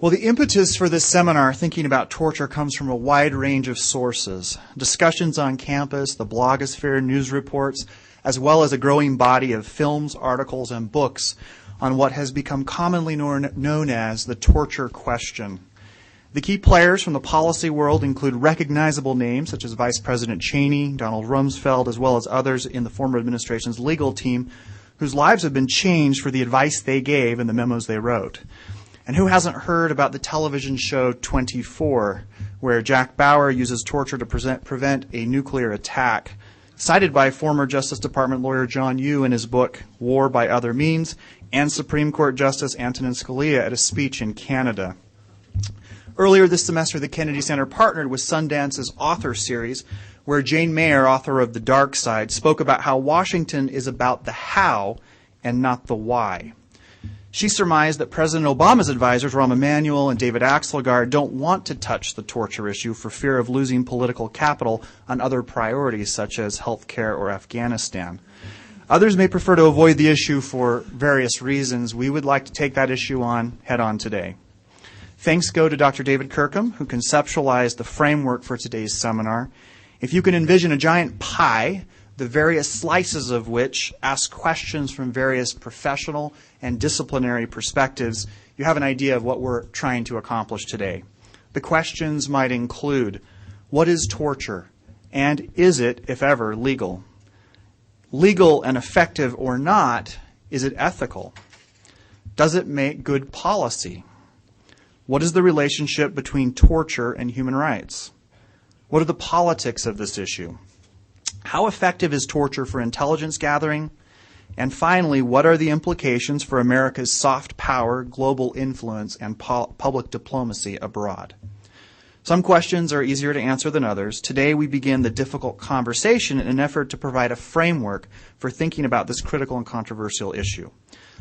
Well, the impetus for this seminar, thinking about torture, comes from a wide range of sources. Discussions on campus, the blogosphere, news reports, as well as a growing body of films, articles, and books on what has become commonly known as the torture question. The key players from the policy world include recognizable names such as Vice President Cheney, Donald Rumsfeld, as well as others in the former administration's legal team whose lives have been changed for the advice they gave and the memos they wrote. And who hasn't heard about the television show 24, where Jack Bauer uses torture to prevent a nuclear attack, cited by former Justice Department lawyer John Yoo in his book, War by Other Means, and Supreme Court Justice Antonin Scalia at a speech in Canada. Earlier this semester, the Kennedy Center partnered with Sundance's author series, where Jane Mayer, author of The Dark Side, spoke about how Washington is about the how and not the why. She surmised that President Obama's advisors, Rahm Emanuel and David Axelgard, don't want to touch the torture issue for fear of losing political capital on other priorities such as health care or Afghanistan. Others may prefer to avoid the issue for various reasons. We would like to take that issue on head-on today. Thanks go to Dr. David Kirkham, who conceptualized the framework for today's seminar. If you can envision a giant pie, the various slices of which ask questions from various professional and disciplinary perspectives, you have an idea of what we're trying to accomplish today. The questions might include, what is torture? And is it, if ever, legal? Legal and effective or not, is it ethical? Does it make good policy? What is the relationship between torture and human rights? What are the politics of this issue? How effective is torture for intelligence gathering? And finally, what are the implications for America's soft power, global influence, and public diplomacy abroad? Some questions are easier to answer than others. Today we begin the difficult conversation in an effort to provide a framework for thinking about this critical and controversial issue.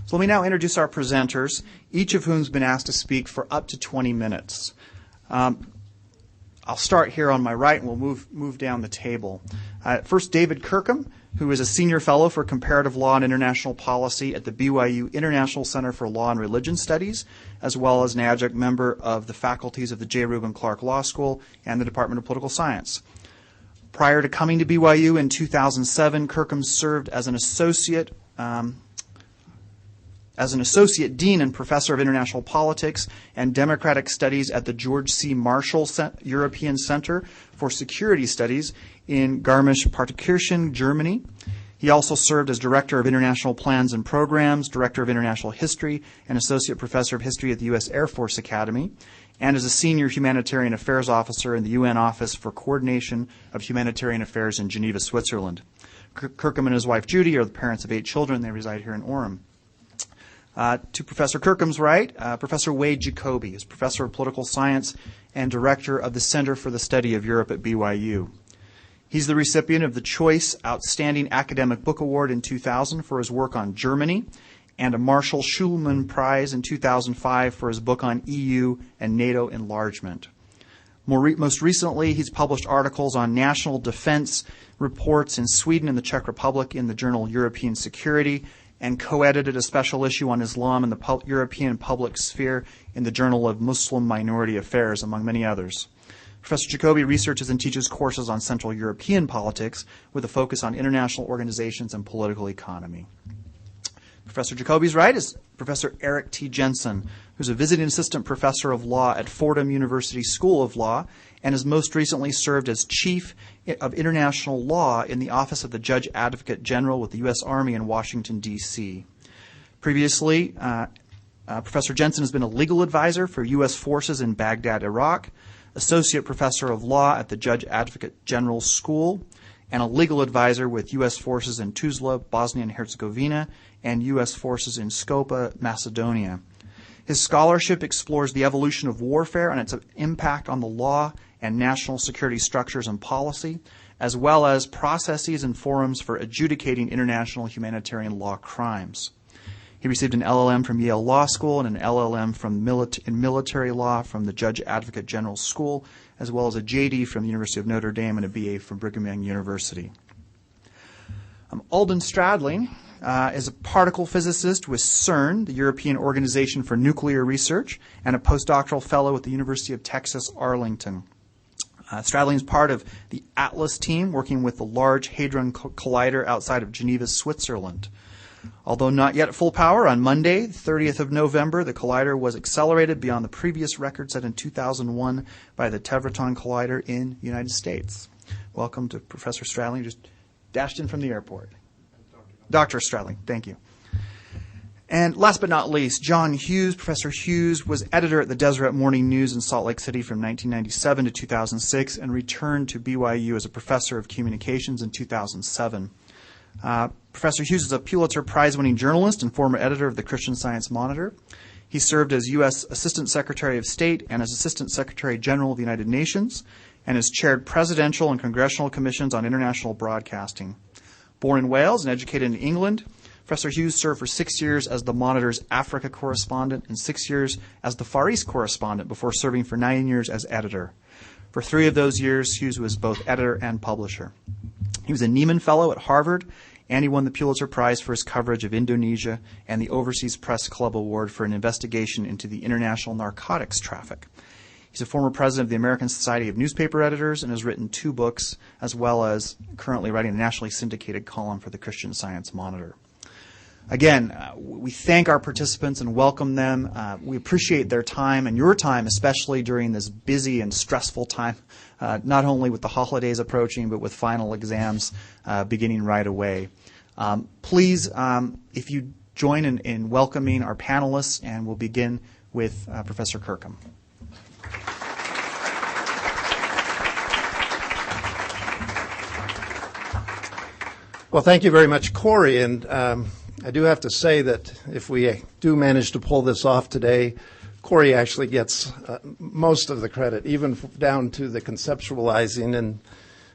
So let me now introduce our presenters, each of whom has been asked to speak for up to 20 minutes. I'll start here on my right and we'll move down the table. First, David Kirkham, who is a senior fellow for comparative law and international policy at the BYU International Center for Law and Religion Studies, as well as an adjunct member of the faculties of the J. Reuben Clark Law School and the Department of Political Science. Prior to coming to BYU in 2007, Kirkham served as an associate dean and professor of international politics and democratic studies at the George C. Marshall European Center for Security Studies in Garmisch-Partenkirchen, Germany. He also served as director of international plans and programs, director of international history, and associate professor of history at the U.S. Air Force Academy, and as a senior humanitarian affairs officer in the UN Office for Coordination of Humanitarian Affairs in Geneva, Switzerland. Kirkham and his wife Judy are the parents of 8 children. They reside here in Orem. To Professor Kirkham's right, Professor Wade Jacoby is professor of political science and director of the Center for the Study of Europe at BYU. He's the recipient of the Choice Outstanding Academic Book Award in 2000 for his work on Germany and a Marshall Schulman Prize in 2005 for his book on EU and NATO enlargement. Most recently, he's published articles on national defense reports in Sweden and the Czech Republic in the journal European Security, and co-edited a special issue on Islam in the European public sphere in the Journal of Muslim Minority Affairs, among many others. Professor Jacoby researches and teaches courses on Central European politics with a focus on international organizations and political economy. Professor Jacoby's right is Professor Eric T. Jensen, who's a visiting assistant professor of law at Fordham University School of Law and has most recently served as chief of international law in the Office of the Judge Advocate General with the U.S. Army in Washington, D.C. Previously, Professor Jensen has been a legal advisor for U.S. forces in Baghdad, Iraq, associate professor of law at the Judge Advocate General School, and a legal advisor with U.S. forces in Tuzla, Bosnia and Herzegovina, and U.S. forces in Skopje, Macedonia. His scholarship explores the evolution of warfare and its impact on the law and national security structures and policy, as well as processes and forums for adjudicating international humanitarian law crimes. He received an LLM from Yale Law School and an LLM in military law from the Judge Advocate General School, as well as a JD from the University of Notre Dame and a BA from Brigham Young University. Alden Stradling is a particle physicist with CERN, the European Organization for Nuclear Research, and a postdoctoral fellow at the University of Texas, Arlington. Stradling is part of the ATLAS team working with the Large Hadron Collider outside of Geneva, Switzerland. Although not yet at full power, on Monday, 30th of November, the collider was accelerated beyond the previous record set in 2001 by the Tevatron Collider in the United States. Welcome to Professor Stradling, just dashed in from the airport. Dr. Stradling, thank you. And last but not least, John Hughes. Professor Hughes was editor at the Deseret Morning News in Salt Lake City from 1997 to 2006 and returned to BYU as a professor of communications in 2007. Professor Hughes is a Pulitzer Prize-winning journalist and former editor of the Christian Science Monitor. He served as U.S. Assistant Secretary of State and as Assistant Secretary General of the United Nations, and has chaired presidential and congressional commissions on international broadcasting. Born in Wales and educated in England, Professor Hughes served for 6 years as the Monitor's Africa correspondent and 6 years as the Far East correspondent before serving for 9 years as editor. For 3 of those years, Hughes was both editor and publisher. He was a Nieman Fellow at Harvard, and he won the Pulitzer Prize for his coverage of Indonesia and the Overseas Press Club Award for an investigation into the international narcotics traffic. He's a former president of the American Society of Newspaper Editors and has written 2 books, as well as currently writing a nationally syndicated column for the Christian Science Monitor. Again, we thank our participants and welcome them. We appreciate their time and your time, especially during this busy and stressful time, not only with the holidays approaching, but with final exams beginning right away. Please, if you join in welcoming our panelists, and we'll begin with Professor Kirkham. Well, thank you very much, Corey. And I do have to say that if we do manage to pull this off today, Corey actually gets most of the credit, even down to the conceptualizing. And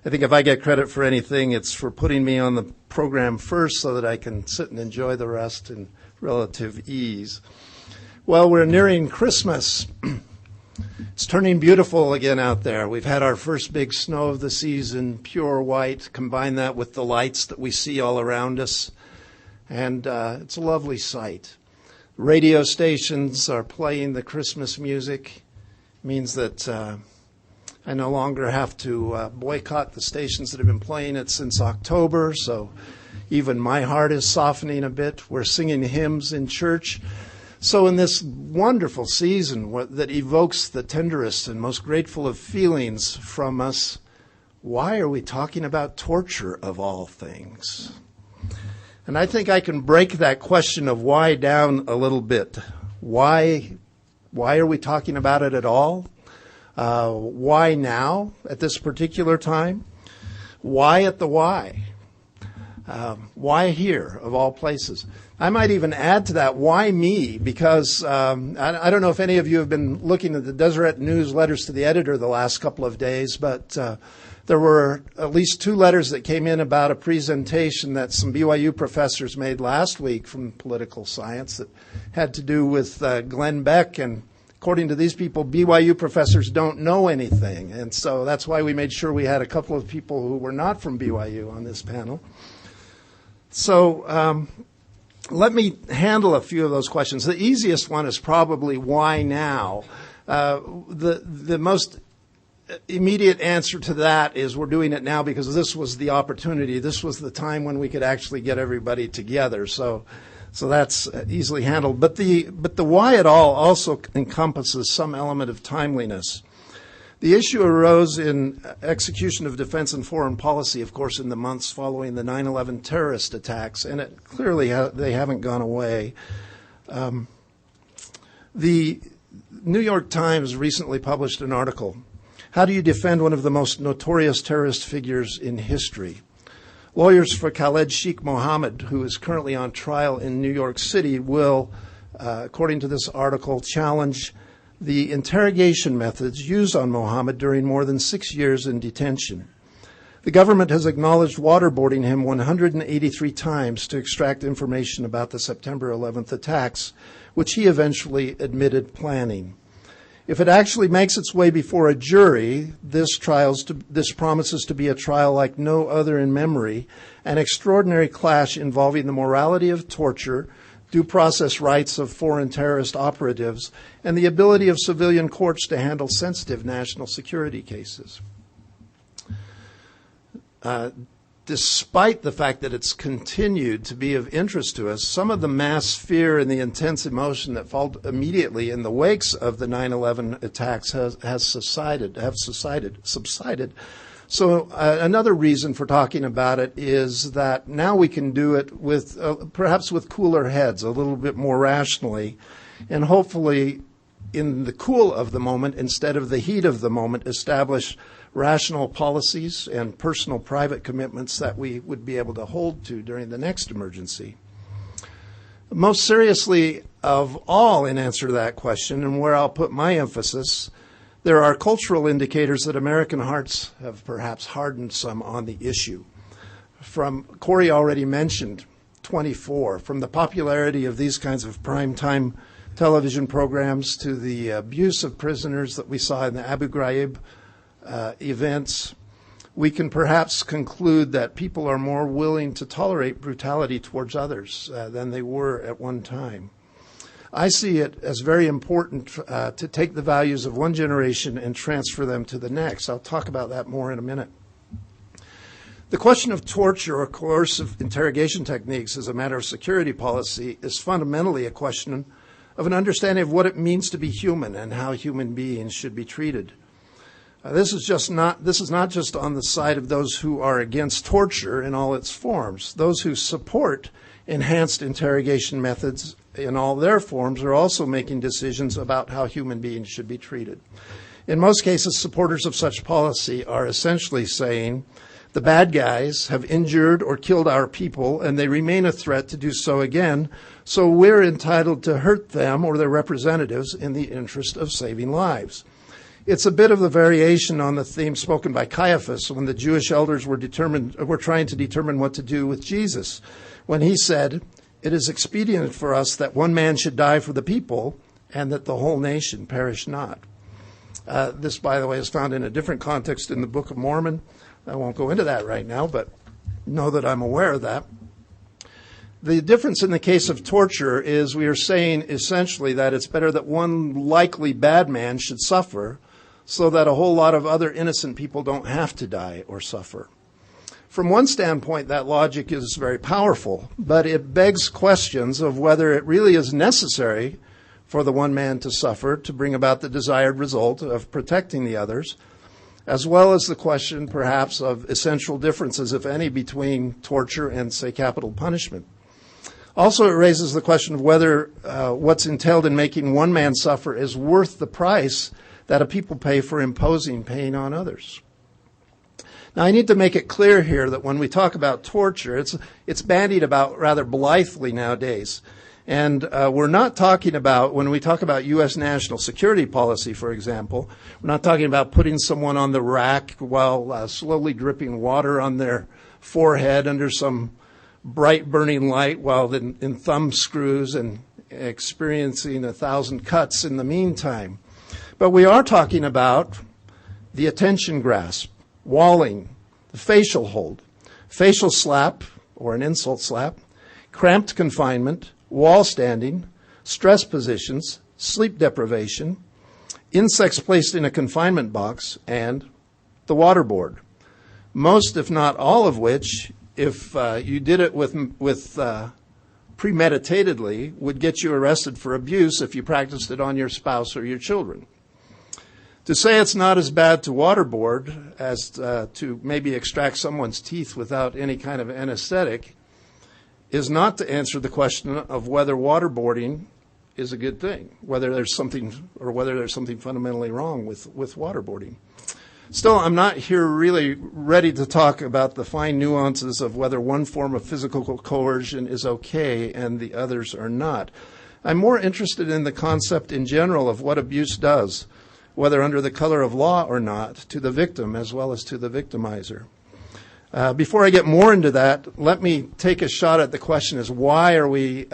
I think if I get credit for anything, it's for putting me on the program first so that I can sit and enjoy the rest in relative ease. Well, we're nearing Christmas. It's turning beautiful again out there. We've had our first big snow of the season, pure white. Combine that with the lights that we see all around us, and it's a lovely sight. Radio stations are playing the Christmas music. It means that I no longer have to boycott the stations that have been playing it since October, so even my heart is softening a bit. We're singing hymns in church. So in this wonderful season that evokes the tenderest and most grateful of feelings from us, why are we talking about torture of all things? And I think I can break that question of why down a little bit. Why are we talking about it at all? Why now at this particular time? Why at the why? Why here, of all places? I might even add to that, why me? Because I don't know if any of you have been looking at the Deseret News letters to the editor the last couple of days, but there were at least 2 letters that came in about a presentation that some BYU professors made last week from political science that had to do with Glenn Beck. And according to these people, BYU professors don't know anything. And so that's why we made sure we had a couple of people who were not from BYU on this panel. So let me handle a few of those questions. The easiest one is probably why now? The most immediate answer to that is we're doing it now because this was the opportunity. This was the time when we could actually get everybody together. So that's easily handled. But the why at all also encompasses some element of timeliness. The issue arose in execution of defense and foreign policy, of course, in the months following the 9/11 terrorist attacks, and it clearly they haven't gone away. The New York Times recently published an article, "How do you defend one of the most notorious terrorist figures in history?" Lawyers for Khaled Sheikh Mohammed, who is currently on trial in New York City, will, according to this article, challenge the interrogation methods used on Mohammed during more than 6 years in detention. The government has acknowledged waterboarding him 183 times to extract information about the September 11th attacks, which he eventually admitted planning. If it actually makes its way before a jury, this promises to be a trial like no other in memory, an extraordinary clash involving the morality of torture, due process rights of foreign terrorist operatives, and the ability of civilian courts to handle sensitive national security cases. Despite the fact that it's continued to be of interest to us, some of the mass fear and the intense emotion that followed immediately in the wakes of the 9/11 attacks has subsided. So another reason for talking about it is that now we can do it with perhaps with cooler heads, a little bit more rationally, and hopefully in the cool of the moment instead of the heat of the moment establish rational policies and personal private commitments that we would be able to hold to during the next emergency. Most seriously of all, in answer to that question, and where I'll put my emphasis, there are cultural indicators that American hearts have perhaps hardened some on the issue. Corey already mentioned 24, from the popularity of these kinds of primetime television programs to the abuse of prisoners that we saw in the Abu Ghraib events, we can perhaps conclude that people are more willing to tolerate brutality towards others than they were at one time. I see it as very important to take the values of one generation and transfer them to the next. I'll talk about that more in a minute. The question of torture or coercive interrogation techniques as a matter of security policy is fundamentally a question of an understanding of what it means to be human and how human beings should be treated. This is not just on the side of those who are against torture in all its forms. Those who support enhanced interrogation methods in all their forms are also making decisions about how human beings should be treated. In most cases, supporters of such policy are essentially saying the bad guys have injured or killed our people and they remain a threat to do so again, so we're entitled to hurt them or their representatives in the interest of saving lives. It's a bit of the variation on the theme spoken by Caiaphas when the Jewish elders were trying to determine what to do with Jesus, when he said, "It is expedient for us that one man should die for the people and that the whole nation perish not." This, by the way, is found in a different context in the Book of Mormon. I won't go into that right now, but know that I'm aware of that. The difference in the case of torture is we are saying essentially that it's better that one likely bad man should suffer so that a whole lot of other innocent people don't have to die or suffer. From one standpoint, that logic is very powerful, but it begs questions of whether it really is necessary for the one man to suffer to bring about the desired result of protecting the others, as well as the question, perhaps, of essential differences, if any, between torture and, say, capital punishment. Also, it raises the question of whether what's entailed in making one man suffer is worth the price that a people pay for imposing pain on others. Now, I need to make it clear here that when we talk about torture, it's bandied about rather blithely nowadays. And we're not talking about, when we talk about U.S. national security policy, for example, we're not talking about putting someone on the rack while slowly dripping water on their forehead under some bright burning light while in thumb screws and experiencing 1,000 cuts in the meantime. But we are talking about the attention grasp, walling, the facial hold, facial slap or an insult slap, cramped confinement, wall standing, stress positions, sleep deprivation, insects placed in a confinement box, and the waterboard. Most, if not all of which, if you did it with premeditatedly, would get you arrested for abuse if you practiced it on your spouse or your children. To say it's not as bad to waterboard as to maybe extract someone's teeth without any kind of anesthetic is not to answer the question of whether waterboarding is a good thing, whether there's something fundamentally wrong with waterboarding. Still, I'm not here really ready to talk about the fine nuances of whether one form of physical coercion is okay and the others are not. I'm more interested in the concept in general of what abuse does, whether under the color of law or not, to the victim as well as to the victimizer. Before I get more into that, let me take a shot at the question is why are we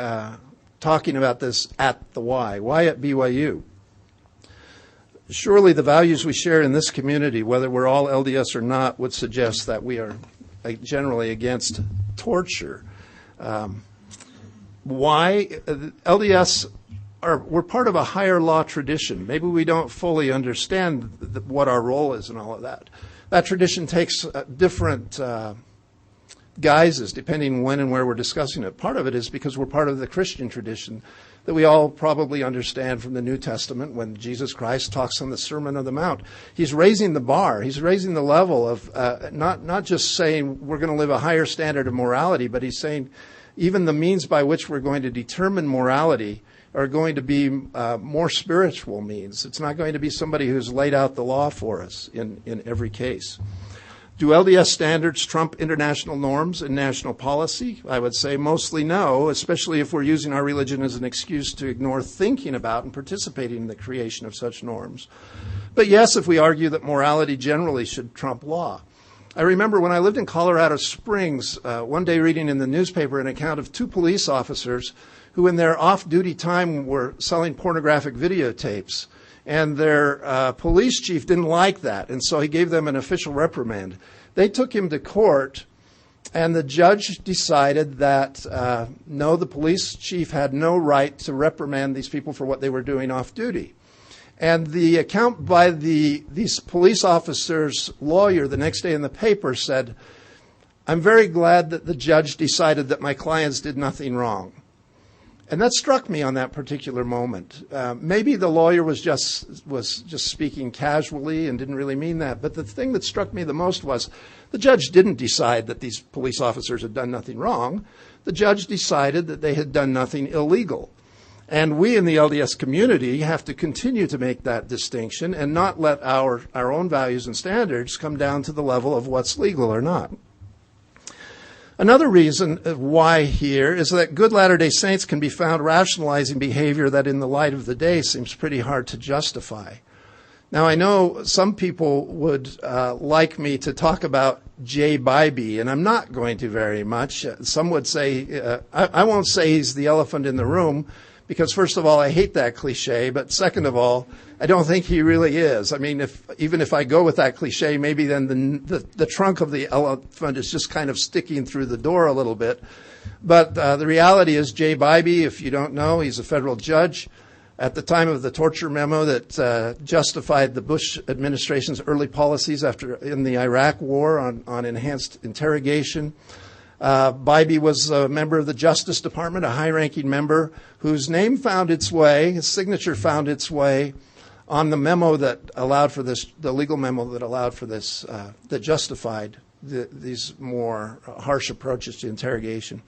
talking about this at the Y? Why at BYU? Surely the values we share in this community, whether we're all LDS or not, would suggest that we are generally against torture. Why? LDS we're part of a higher law tradition. Maybe we don't fully understand what our role is and all of that. That tradition takes different guises depending when and where we're discussing it. Part of it is because we're part of the Christian tradition that we all probably understand from the New Testament when Jesus Christ talks on the Sermon on the Mount. He's raising the bar. He's raising the level of not just saying we're going to live a higher standard of morality, but he's saying even the means by which we're going to determine morality are going to be more spiritual means. It's not going to be somebody who's laid out the law for us in every case. Do LDS standards trump international norms and national policy? I would say mostly no, especially if we're using our religion as an excuse to ignore thinking about and participating in the creation of such norms. But yes, if we argue that morality generally should trump law. I remember when I lived in Colorado Springs, one day reading in the newspaper an account of two police officers who in their off-duty time were selling pornographic videotapes. And their police chief didn't like that, and so he gave them an official reprimand. They took him to court, and the judge decided that, no, the police chief had no right to reprimand these people for what they were doing off-duty. And the account by these police officers' lawyer the next day in the paper said, "I'm very glad that the judge decided that my clients did nothing wrong." And that struck me on that particular moment. Maybe the lawyer was just speaking casually and didn't really mean that. But the thing that struck me the most was the judge didn't decide that these police officers had done nothing wrong. The judge decided that they had done nothing illegal. And we in the LDS community have to continue to make that distinction and not let our own values and standards come down to the level of what's legal or not. Another reason why here is that good Latter-day Saints can be found rationalizing behavior that in the light of the day seems pretty hard to justify. Now, I know some people would like me to talk about Jay Bybee, and I'm not going to very much. Some would say, I won't say he's the elephant in the room, because first of all, I hate that cliche, but second of all, I don't think he really is. I mean, even if I go with that cliche, maybe then the trunk of the elephant is just kind of sticking through the door a little bit. But the reality is Jay Bybee, if you don't know, he's a federal judge. At the time of the torture memo that justified the Bush administration's early policies in the Iraq war on enhanced interrogation, Bybee was a member of the Justice Department, a high-ranking member whose name found its way, his signature found its way on the memo that allowed for this, the legal memo that allowed for this, that justified these more harsh approaches to interrogation.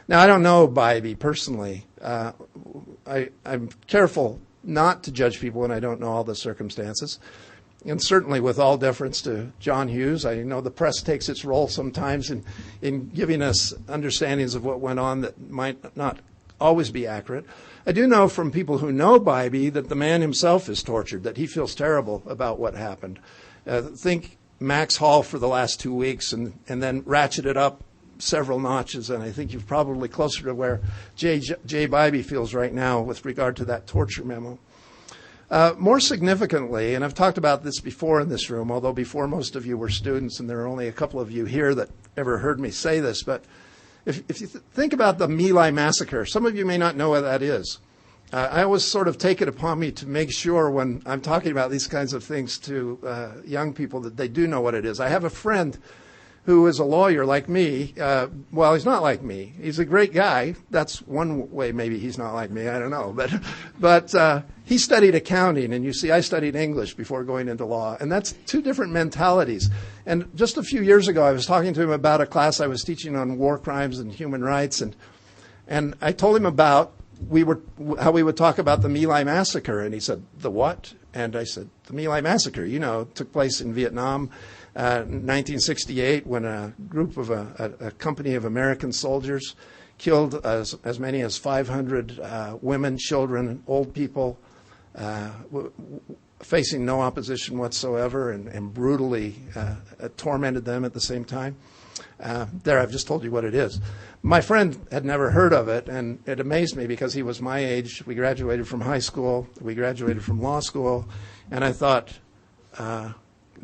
Now, I don't know Bybee personally. I'm careful not to judge people when I don't know all the circumstances. And certainly with all deference to John Hughes, I know the press takes its role sometimes in giving us understandings of what went on that might not always be accurate. I do know from people who know Bybee that the man himself is tortured, that he feels terrible about what happened. Think Max Hall for the last 2 weeks and then ratchet it up several notches, and I think you're probably closer to where Jay Bybee feels right now with regard to that torture memo. More significantly, and I've talked about this before in this room, although before most of you were students and there are only a couple of you here that ever heard me say this, but if you think about the My Lai massacre, some of you may not know what that is. I always sort of take it upon me to make sure when I'm talking about these kinds of things to young people that they do know what it is. I have a friend who is a lawyer like me. Well, he's not like me. He's a great guy. That's one way maybe he's not like me. I don't know. But he studied accounting, and you see, I studied English before going into law, and that's two different mentalities. And just a few years ago, I was talking to him about a class I was teaching on war crimes and human rights, and I told him about how we would talk about the My Lai massacre, and he said, "The what?" And I said, "The My Lai massacre, took place in Vietnam, 1968, when a group of a company of American soldiers killed as many as 500 women, children, old people, facing no opposition whatsoever, and brutally tormented them at the same time." There, I've just told you what it is. My friend had never heard of it, and it amazed me because he was my age. We graduated from high school. We graduated from law school. And I thought,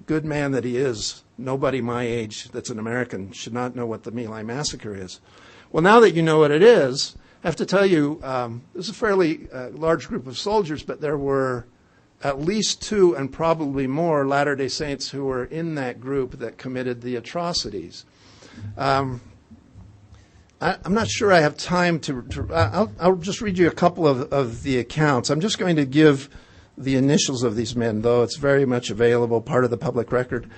good man that he is, nobody my age that's an American should not know what the My Lai massacre is. Well, now that you know what it is, I have to tell you, there's a fairly large group of soldiers, but there were at least 2 and probably more Latter-day Saints who were in that group that committed the atrocities. I'm not sure I have time I'll just read you a couple of the accounts. I'm just going to give the initials of these men, though it's very much available, part of the public record.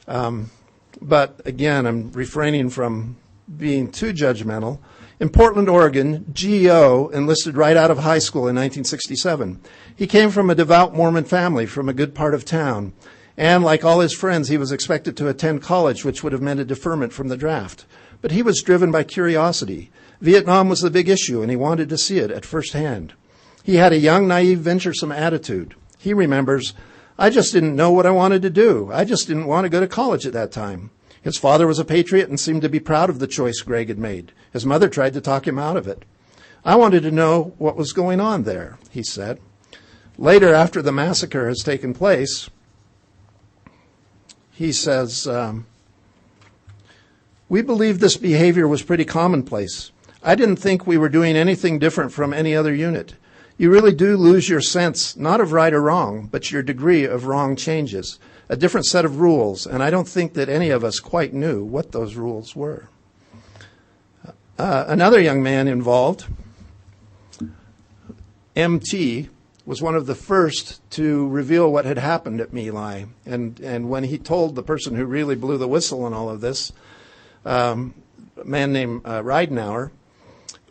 But again, I'm refraining from being too judgmental. In Portland, Oregon, G.O. enlisted right out of high school in 1967. He came from a devout Mormon family from a good part of town. And like all his friends, he was expected to attend college, which would have meant a deferment from the draft. But he was driven by curiosity. Vietnam was the big issue, and he wanted to see it at first hand. He had a young, naive, venturesome attitude. He remembers, I just didn't know what I wanted to do. I just didn't want to go to college at that time. His father was a patriot and seemed to be proud of the choice Greg had made. His mother tried to talk him out of it. I wanted to know what was going on there, he said. Later, after the massacre has taken place, he says, we believed this behavior was pretty commonplace. I didn't think we were doing anything different from any other unit. You really do lose your sense, not of right or wrong, but your degree of wrong changes, a different set of rules, and I don't think that any of us quite knew what those rules were. Another young man involved, MT, was one of the first to reveal what had happened at My Lai. And when he told the person who really blew the whistle on all of this, a man named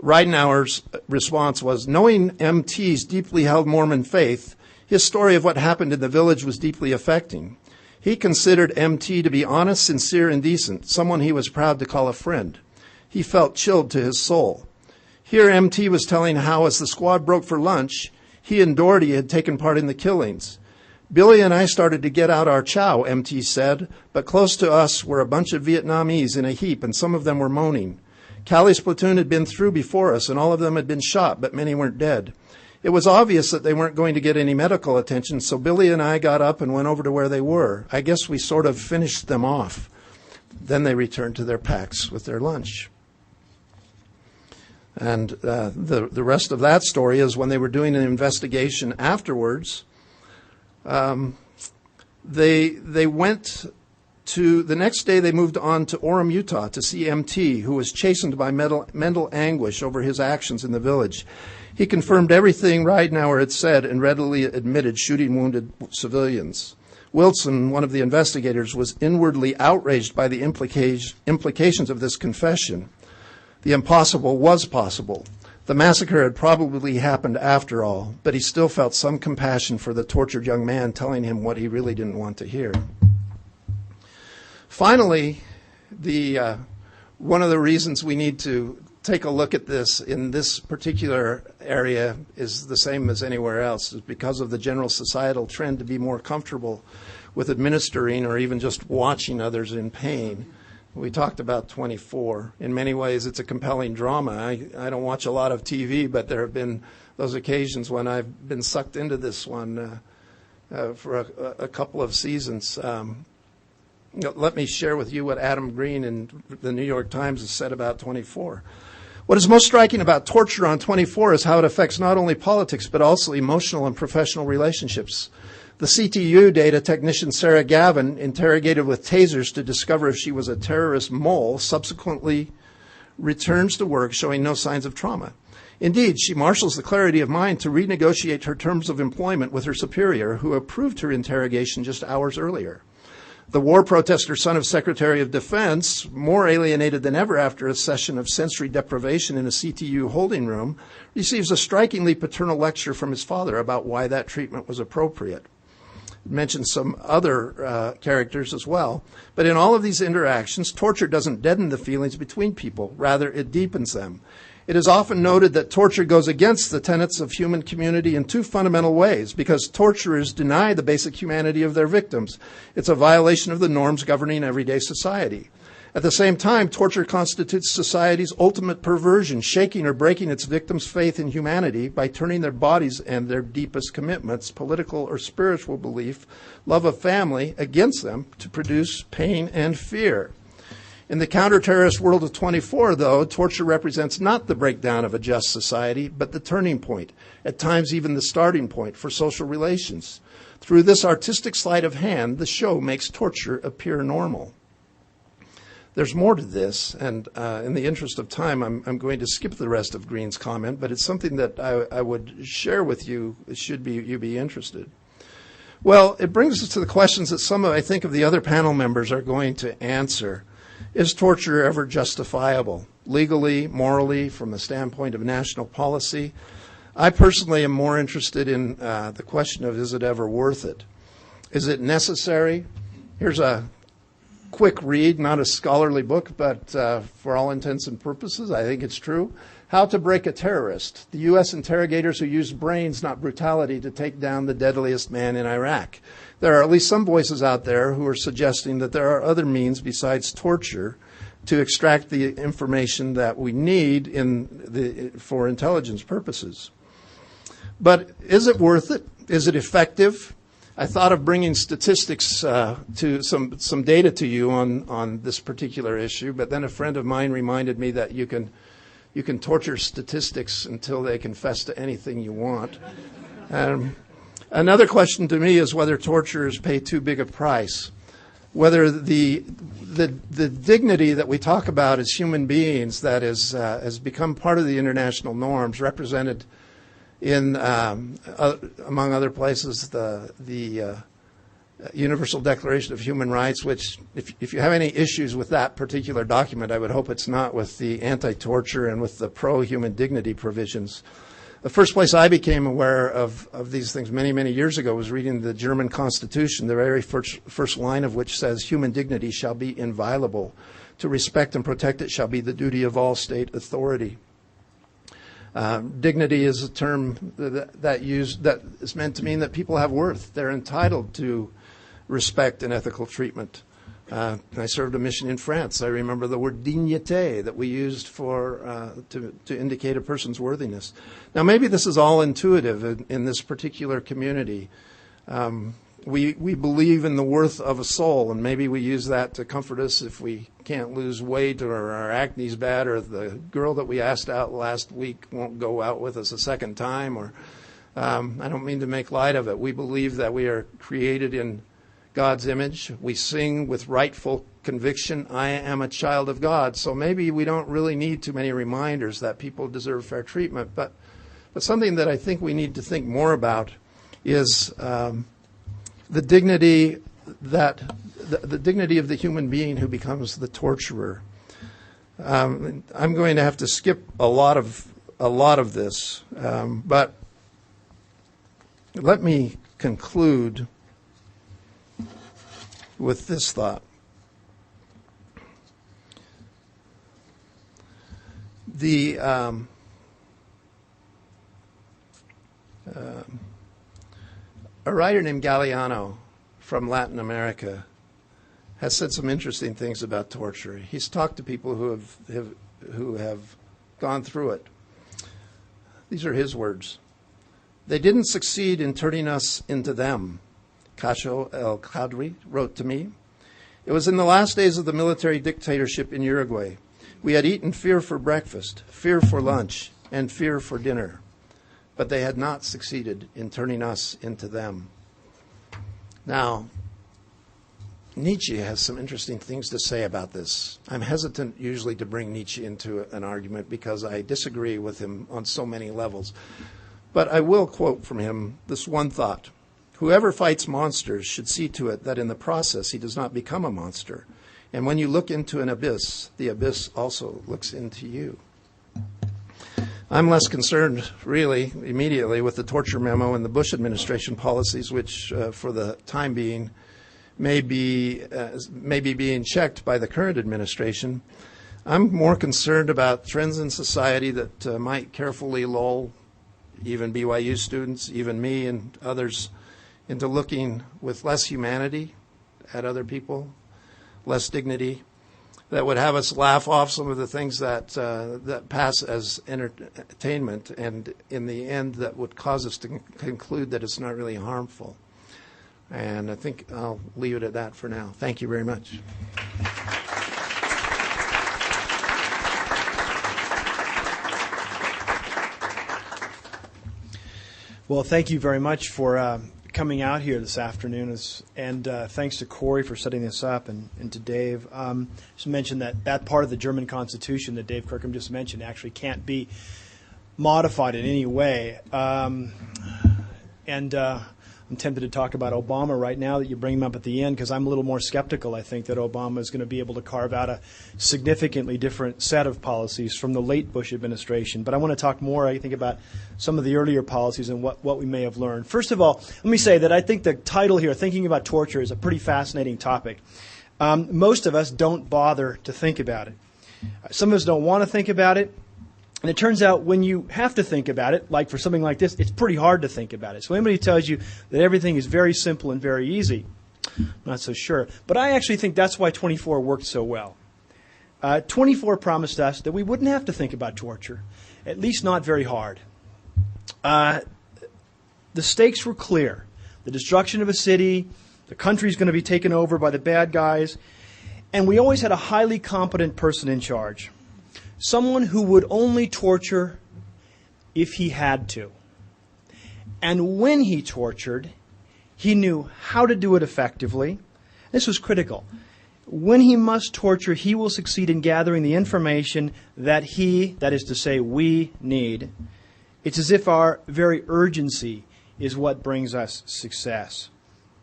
Ridenauer's response was, knowing MT's deeply held Mormon faith, his story of what happened in the village was deeply affecting. He considered MT to be honest, sincere, and decent, someone he was proud to call a friend. He felt chilled to his soul. Here MT was telling how, as the squad broke for lunch, he and Doherty had taken part in the killings. Billy and I started to get out our chow, MT said, but close to us were a bunch of Vietnamese in a heap, and some of them were moaning. Callie's platoon had been through before us, and all of them had been shot, but many weren't dead. It was obvious that they weren't going to get any medical attention, so Billy and I got up and went over to where they were. I guess we sort of finished them off. Then they returned to their packs with their lunch. And the rest of that story is when they were doing an investigation afterwards, they went to, the next day they moved on to Orem, Utah to see MT, who was chastened by mental anguish over his actions in the village. He confirmed everything Ridenauer had said and readily admitted shooting wounded civilians. Wilson, one of the investigators, was inwardly outraged by the implications of this confession. The impossible was possible. The massacre had probably happened after all, but he still felt some compassion for the tortured young man telling him what he really didn't want to hear. Finally, one of the reasons we need to take a look at this in this particular area is the same as anywhere else, is because of the general societal trend to be more comfortable with administering or even just watching others in pain. We talked about 24. In many ways, it's a compelling drama. I don't watch a lot of TV, but there have been those occasions when I've been sucked into this one for a couple of seasons. Let me share with you what Adam Green in the New York Times has said about 24. What is most striking about torture on 24 is how it affects not only politics, but also emotional and professional relationships. The CTU data technician Sarah Gavin, interrogated with tasers to discover if she was a terrorist mole, subsequently returns to work showing no signs of trauma. Indeed, she marshals the clarity of mind to renegotiate her terms of employment with her superior, who approved her interrogation just hours earlier. The war protester, son of Secretary of Defense, more alienated than ever after a session of sensory deprivation in a CTU holding room, receives a strikingly paternal lecture from his father about why that treatment was appropriate. It mentions some other characters as well. But in all of these interactions, torture doesn't deaden the feelings between people. Rather, it deepens them. It is often noted that torture goes against the tenets of human community in two fundamental ways, because torturers deny the basic humanity of their victims. It's a violation of the norms governing everyday society. At the same time, torture constitutes society's ultimate perversion, shaking or breaking its victims' faith in humanity by turning their bodies and their deepest commitments, political or spiritual belief, love of family, against them to produce pain and fear. In the counter-terrorist world of 24, though, torture represents not the breakdown of a just society, but the turning point, at times even the starting point for social relations. Through this artistic sleight of hand, the show makes torture appear normal. There's more to this, and in the interest of time, I'm going to skip the rest of Green's comment, but it's something that I would share with you should you be interested. Well, it brings us to the questions that I think of the other panel members are going to answer. Is torture ever justifiable, legally, morally, from the standpoint of national policy? I personally am more interested in the question of, is it ever worth it? Is it necessary? Here's a quick read, not a scholarly book, but for all intents and purposes, I think it's true. How to Break a Terrorist. The U.S. interrogators who used brains, not brutality, to take down the deadliest man in Iraq. There are at least some voices out there who are suggesting that there are other means besides torture to extract the information that we need for intelligence purposes. But is it worth it? Is it effective? I thought of bringing statistics to some data to you on this particular issue, but then a friend of mine reminded me that you can torture statistics until they confess to anything you want. Another question to me is whether torturers pay too big a price, whether the dignity that we talk about as human beings that has become part of the international norms, represented in, among other places, the Universal Declaration of Human Rights, which, if you have any issues with that particular document, I would hope it's not with the anti-torture and with the pro-human dignity provisions. The first place I became aware of these things many, many years ago was reading the German Constitution, the very first line of which says, "Human dignity shall be inviolable. To respect and protect it shall be the duty of all state authority." Dignity is a term that is meant to mean that people have worth. They're entitled to respect and ethical treatment. I served a mission in France. I remember the word dignité that we used to indicate a person's worthiness. Now, maybe this is all intuitive in this particular community. We believe in the worth of a soul, and maybe we use that to comfort us if we can't lose weight or our acne's bad or the girl that we asked out last week won't go out with us a second time. Or I don't mean to make light of it. We believe that we are created in God's image. We sing with rightful conviction, "I am a child of God." So maybe we don't really need too many reminders that people deserve fair treatment. But something that I think we need to think more about is the dignity the dignity of the human being who becomes the torturer. I'm going to have to skip a lot of this, but let me conclude with this thought. A writer named Galeano from Latin America has said some interesting things about torture. He's talked to people who have gone through it. These are his words. "They didn't succeed in turning us into them," Cacho El Khadri wrote to me. "It was in the last days of the military dictatorship in Uruguay. We had eaten fear for breakfast, fear for lunch, and fear for dinner. But they had not succeeded in turning us into them." Now, Nietzsche has some interesting things to say about this. I'm hesitant usually to bring Nietzsche into an argument because I disagree with him on so many levels. But I will quote from him this one thought. "Whoever fights monsters should see to it that in the process he does not become a monster. And when you look into an abyss, the abyss also looks into you." I'm less concerned, really, immediately with the torture memo and the Bush administration policies, which, for the time being, may be being checked by the current administration. I'm more concerned about trends in society that might carefully lull even BYU students, even me and others, into looking with less humanity at other people, less dignity, that would have us laugh off some of the things that pass as entertainment, and in the end that would cause us to conclude that it's not really harmful. And I think I'll leave it at that for now. Thank you very much. Well, thank you very much for coming out here this afternoon, and thanks to Corey for setting this up, and to Dave. Just mention that part of the German Constitution that Dave Kirkham just mentioned actually can't be modified in any way. I'm tempted to talk about Obama right now that you bring him up at the end, because I'm a little more skeptical, I think, that Obama is going to be able to carve out a significantly different set of policies from the late Bush administration. But I want to talk more, I think, about some of the earlier policies and what we may have learned. First of all, let me say that I think the title here, Thinking About Torture, is a pretty fascinating topic. Most of us don't bother to think about it. Some of us don't want to think about it. And it turns out when you have to think about it, like for something like this, it's pretty hard to think about it. So anybody tells you that everything is very simple and very easy, I'm not so sure. But I actually think that's why 24 worked so well. 24 promised us that we wouldn't have to think about torture, at least not very hard. The stakes were clear. The destruction of a city, the country's going to be taken over by the bad guys, and we always had a highly competent person in charge. Someone who would only torture if he had to. And when he tortured, he knew how to do it effectively. This was critical. When he must torture, he will succeed in gathering the information that that is to say, we need. It's as if our very urgency is what brings us success.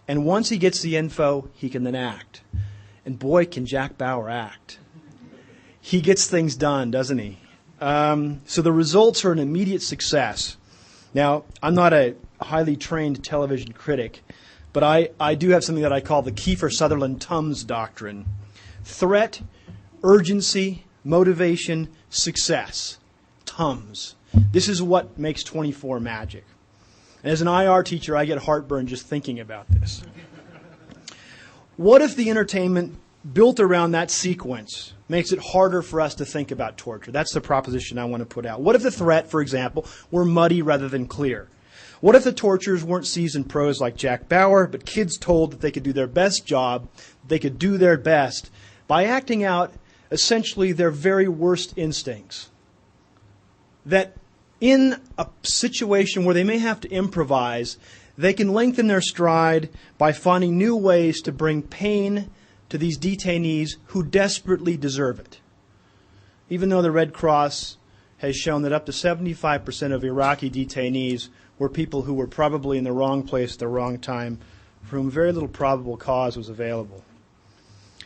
And once he gets the info, he can then act. And boy, can Jack Bauer act. He gets things done, doesn't he? So the results are an immediate success. Now, I'm not a highly trained television critic, but I do have something that I call the Kiefer Sutherland Tums doctrine. Threat, urgency, motivation, success. Tums. This is what makes 24 magic. And as an IR teacher, I get heartburn just thinking about this. What if the entertainment built around that sequence makes it harder for us to think about torture? That's the proposition I want to put out. What if the threat, for example, were muddy rather than clear? What if the torturers weren't seasoned pros like Jack Bauer, but kids told that they could do their best job, they could do their best by acting out essentially their very worst instincts? That in a situation where they may have to improvise, they can lengthen their stride by finding new ways to bring pain to these detainees who desperately deserve it. Even though the Red Cross has shown that up to 75% of Iraqi detainees were people who were probably in the wrong place at the wrong time, for whom very little probable cause was available.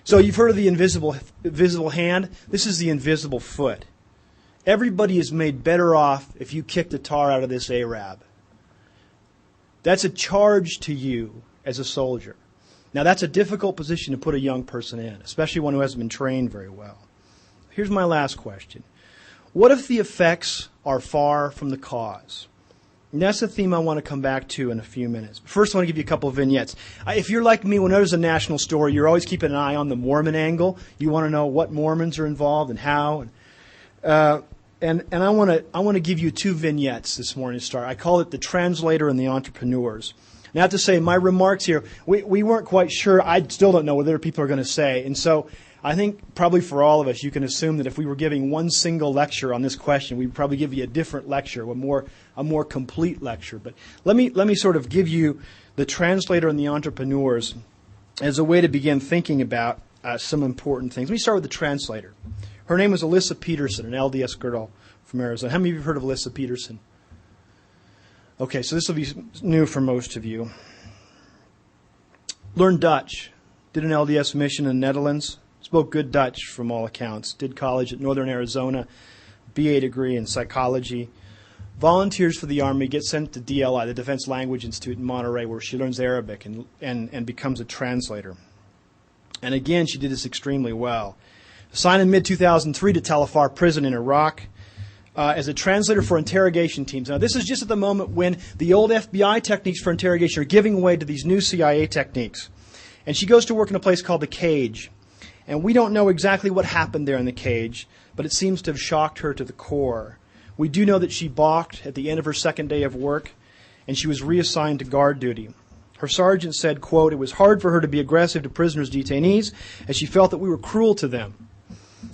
So you've heard of the invisible hand. This is the invisible foot. Everybody is made better off if you kick the tar out of this Arab. That's a charge to you as a soldier. Now, that's a difficult position to put a young person in, especially one who hasn't been trained very well. Here's my last question. What if the effects are far from the cause? And that's a theme I want to come back to in a few minutes. First, I want to give you a couple of vignettes. If you're like me, whenever there's a national story, you're always keeping an eye on the Mormon angle. You want to know what Mormons are involved and how. And I want to give you two vignettes this morning to start. I call it the translator and the entrepreneurs. Now, I have to say, my remarks here, we weren't quite sure. I still don't know what other people are going to say. And so I think probably for all of us, you can assume that if we were giving one single lecture on this question, we'd probably give you a different lecture, a more complete lecture. But let me sort of give you the translator and the entrepreneurs as a way to begin thinking about some important things. Let me start with the translator. Her name was Alyssa Peterson, an LDS girl from Arizona. How many of you have heard of Alyssa Peterson? Okay, so this will be new for most of you. Learned Dutch. Did an LDS mission in the Netherlands. Spoke good Dutch from all accounts. Did college at Northern Arizona. BA degree in psychology. Volunteers for the Army. Gets sent to DLI, the Defense Language Institute in Monterey, where she learns Arabic and becomes a translator. And again, she did this extremely well. Assigned in mid-2003 to Tal Afar prison in Iraq. As a translator for interrogation teams. Now, this is just at the moment when the old FBI techniques for interrogation are giving way to these new CIA techniques. And she goes to work in a place called The Cage. And we don't know exactly what happened there in the cage, but it seems to have shocked her to the core. We do know that she balked at the end of her second day of work, and she was reassigned to guard duty. Her sergeant said, quote, "It was hard for her to be aggressive to prisoners detainees, as she felt that we were cruel to them."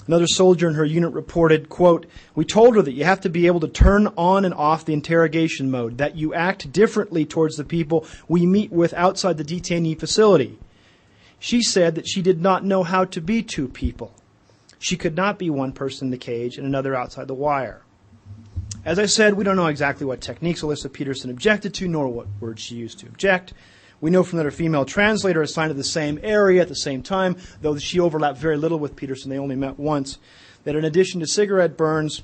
Another soldier in her unit reported, quote, "We told her that you have to be able to turn on and off the interrogation mode, that you act differently towards the people we meet with outside the detainee facility." She said that she did not know how to be two people. She could not be one person in the cage and another outside the wire. As I said, we don't know exactly what techniques Alyssa Peterson objected to, nor what words she used to object. We know from that her female translator assigned to the same area at the same time, though she overlapped very little with Peterson, they only met once, that in addition to cigarette burns,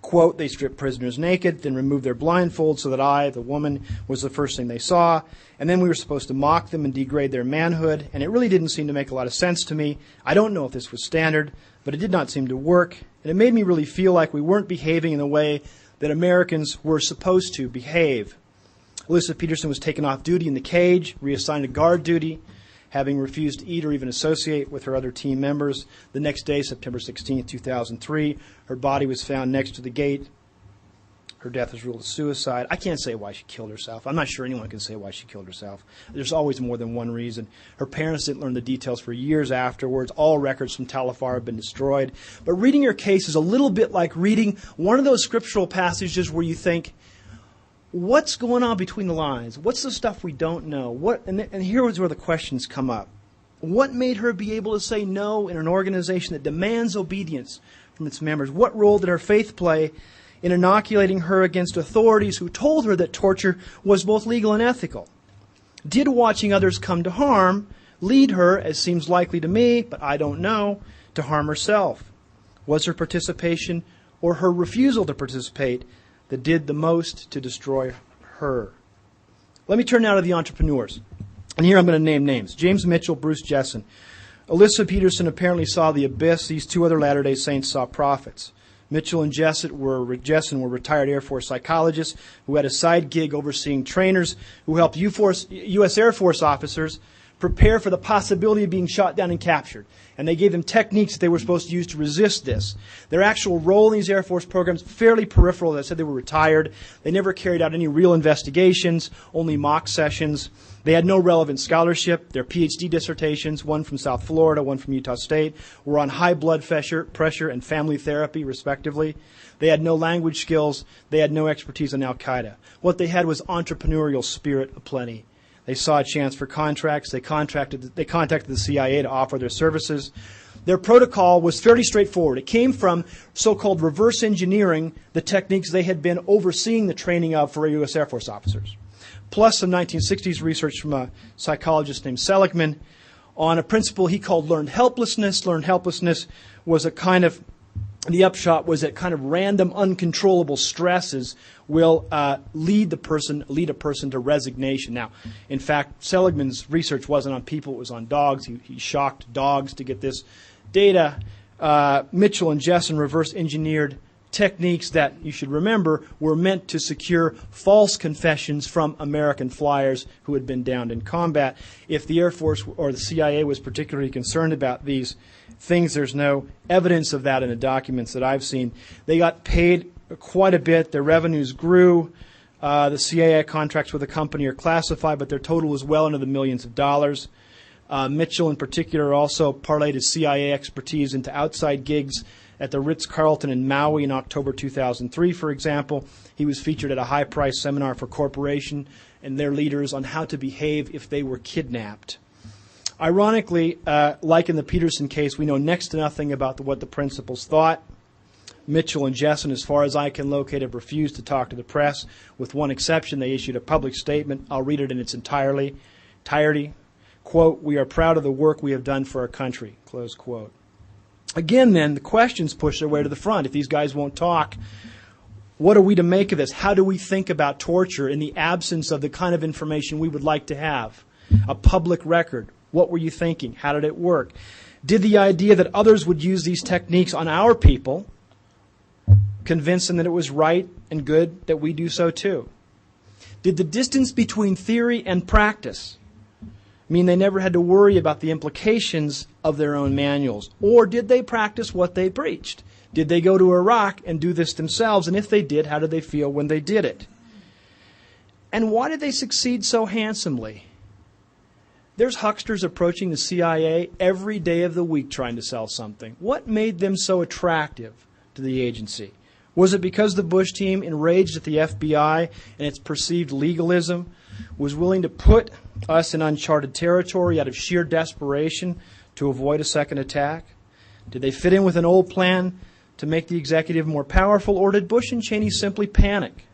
quote, "They stripped prisoners naked, then removed their blindfolds so that I, the woman, was the first thing they saw. And then we were supposed to mock them and degrade their manhood. And it really didn't seem to make a lot of sense to me. I don't know if this was standard, but it did not seem to work. And it made me really feel like we weren't behaving in the way that Americans were supposed to behave." Alyssa Peterson was taken off duty in the cage, reassigned to guard duty, having refused to eat or even associate with her other team members. The next day, September 16, 2003, her body was found next to the gate. Her death was ruled a suicide. I can't say why she killed herself. I'm not sure anyone can say why she killed herself. There's always more than one reason. Her parents didn't learn the details for years afterwards. All records from Talifar have been destroyed. But reading her case is a little bit like reading one of those scriptural passages where you think, what's going on between the lines? What's the stuff we don't know? And here is where the questions come up. What made her be able to say no in an organization that demands obedience from its members? What role did her faith play in inoculating her against authorities who told her that torture was both legal and ethical? Did watching others come to harm lead her, as seems likely to me, but I don't know, to harm herself? Was her participation or her refusal to participate that did the most to destroy her? Let me turn now to the entrepreneurs. And here I'm going to name names. James Mitchell, Bruce Jessen. Alyssa Peterson apparently saw the abyss. These two other Latter-day Saints saw prophets. Mitchell and Jessen were retired Air Force psychologists who had a side gig overseeing trainers who helped U.S. Air Force officers prepare for the possibility of being shot down and captured. And they gave them techniques that they were supposed to use to resist this. Their actual role in these Air Force programs, fairly peripheral. As I said, they were retired. They never carried out any real investigations, only mock sessions. They had no relevant scholarship. Their PhD dissertations, one from South Florida, one from Utah State, were on high blood pressure and family therapy, respectively. They had no language skills. They had no expertise on Al-Qaeda. What they had was entrepreneurial spirit aplenty. They saw a chance for contracts. They contacted the CIA to offer their services. Their protocol was fairly straightforward. It came from so-called reverse engineering the techniques they had been overseeing the training of for U.S. Air Force officers, plus some 1960s research from a psychologist named Seligman on a principle he called learned helplessness. Learned helplessness was the upshot was that kind of random, uncontrollable stresses will lead a person to resignation. Now, in fact, Seligman's research wasn't on people; it was on dogs. He shocked dogs to get this data. Mitchell and Jessen reverse engineered techniques that, you should remember, were meant to secure false confessions from American flyers who had been downed in combat. If the Air Force or the CIA was particularly concerned about these things, there's no evidence of that in the documents that I've seen. They got paid quite a bit. Their revenues grew. The CIA contracts with the company are classified, but their total was well into the millions of dollars. Mitchell, in particular, also parlayed his CIA expertise into outside gigs at the Ritz-Carlton in Maui in October 2003, for example. He was featured at a high-priced seminar for corporation and their leaders on how to behave if they were kidnapped. Ironically, like in the Peterson case, we know next to nothing about what the principals thought. Mitchell and Jessen, as far as I can locate, have refused to talk to the press. With one exception, they issued a public statement. I'll read it in its entirety. Quote, "We are proud of the work we have done for our country." Close quote. Again, then, the questions push their way to the front. If these guys won't talk, what are we to make of this? How do we think about torture in the absence of the kind of information we would like to have? A public record. What were you thinking? How did it work? Did the idea that others would use these techniques on our people convince them that it was right and good that we do so too? Did the distance between theory and practice mean they never had to worry about the implications of their own manuals? Or did they practice what they preached? Did they go to Iraq and do this themselves? And if they did, how did they feel when they did it? And why did they succeed so handsomely? There's hucksters approaching the CIA every day of the week trying to sell something. What made them so attractive to the agency? Was it because the Bush team, enraged at the FBI and its perceived legalism, was willing to put us in uncharted territory out of sheer desperation to avoid a second attack? Did they fit in with an old plan to make the executive more powerful, or did Bush and Cheney simply panic?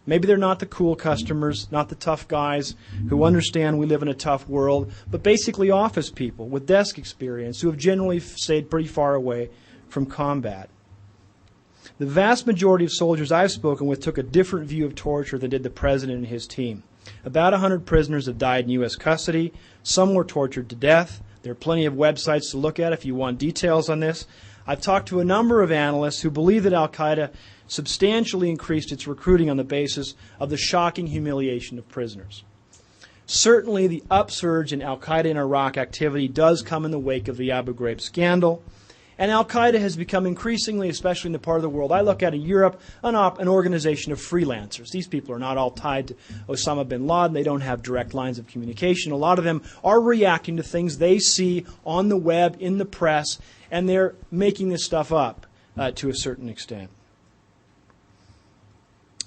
Maybe they're not the cool customers, not the tough guys who understand we live in a tough world, but basically office people with desk experience who have generally stayed pretty far away from combat. The vast majority of soldiers I've spoken with took a different view of torture than did the president and his team. About 100 prisoners have died in U.S. custody. Some were tortured to death. There are plenty of websites to look at if you want details on this. I've talked to a number of analysts who believe that al-Qaeda substantially increased its recruiting on the basis of the shocking humiliation of prisoners. Certainly, the upsurge in al-Qaeda in Iraq activity does come in the wake of the Abu Ghraib scandal. And al-Qaeda has become increasingly, especially in the part of the world I look at in Europe, an organization of freelancers. These people are not all tied to Osama bin Laden. They don't have direct lines of communication. A lot of them are reacting to things they see on the web, in the press, and they're making this stuff up to a certain extent.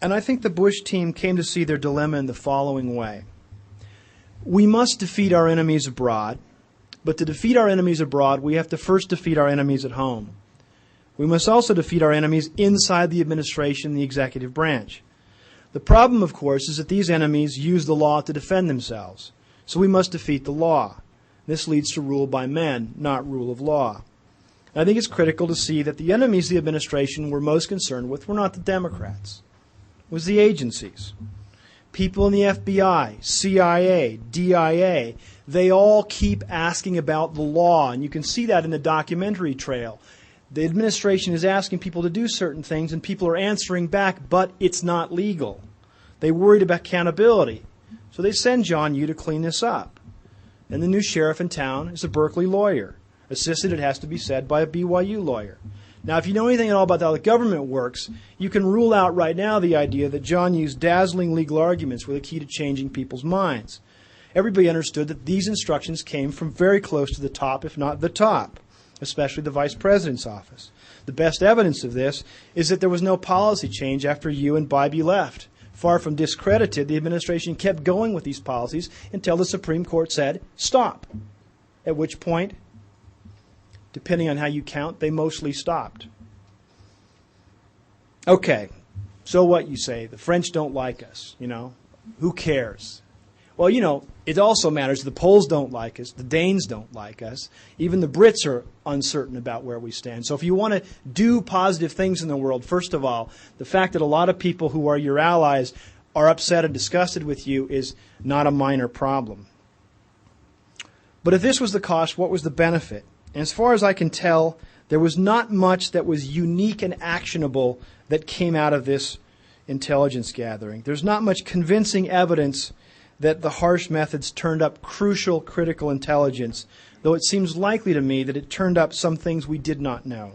And I think the Bush team came to see their dilemma in the following way. We must defeat our enemies abroad. But to defeat our enemies abroad, we have to first defeat our enemies at home. We must also defeat our enemies inside the administration, the executive branch. The problem, of course, is that these enemies use the law to defend themselves. So we must defeat the law. This leads to rule by men, not rule of law. And I think it's critical to see that the enemies the administration were most concerned with were not the Democrats. It was the agencies. People in the FBI, CIA, DIA, they all keep asking about the law, and you can see that in the documentary trail. The administration is asking people to do certain things, and people are answering back, but it's not legal. They worried about accountability, so they send John Yoo to clean this up. And the new sheriff in town is a Berkeley lawyer, assisted, it has to be said, by a BYU lawyer. Now, if you know anything at all about how the government works, you can rule out right now the idea that John Yoo's dazzling legal arguments were the key to changing people's minds. Everybody understood that these instructions came from very close to the top, if not the top, especially the vice president's office. The best evidence of this is that there was no policy change after Yoo and Bybee left. Far from discredited, the administration kept going with these policies until the Supreme Court said, stop. At which point, depending on how you count, they mostly stopped. Okay, so what you say? The French don't like us, Who cares? Well, it also matters. The Poles don't like us. The Danes don't like us. Even the Brits are uncertain about where we stand. So if you want to do positive things in the world, first of all, the fact that a lot of people who are your allies are upset and disgusted with you is not a minor problem. But if this was the cost, what was the benefit? And as far as I can tell, there was not much that was unique and actionable that came out of this intelligence gathering. There's not much convincing evidence that the harsh methods turned up crucial, critical intelligence, though it seems likely to me that it turned up some things we did not know.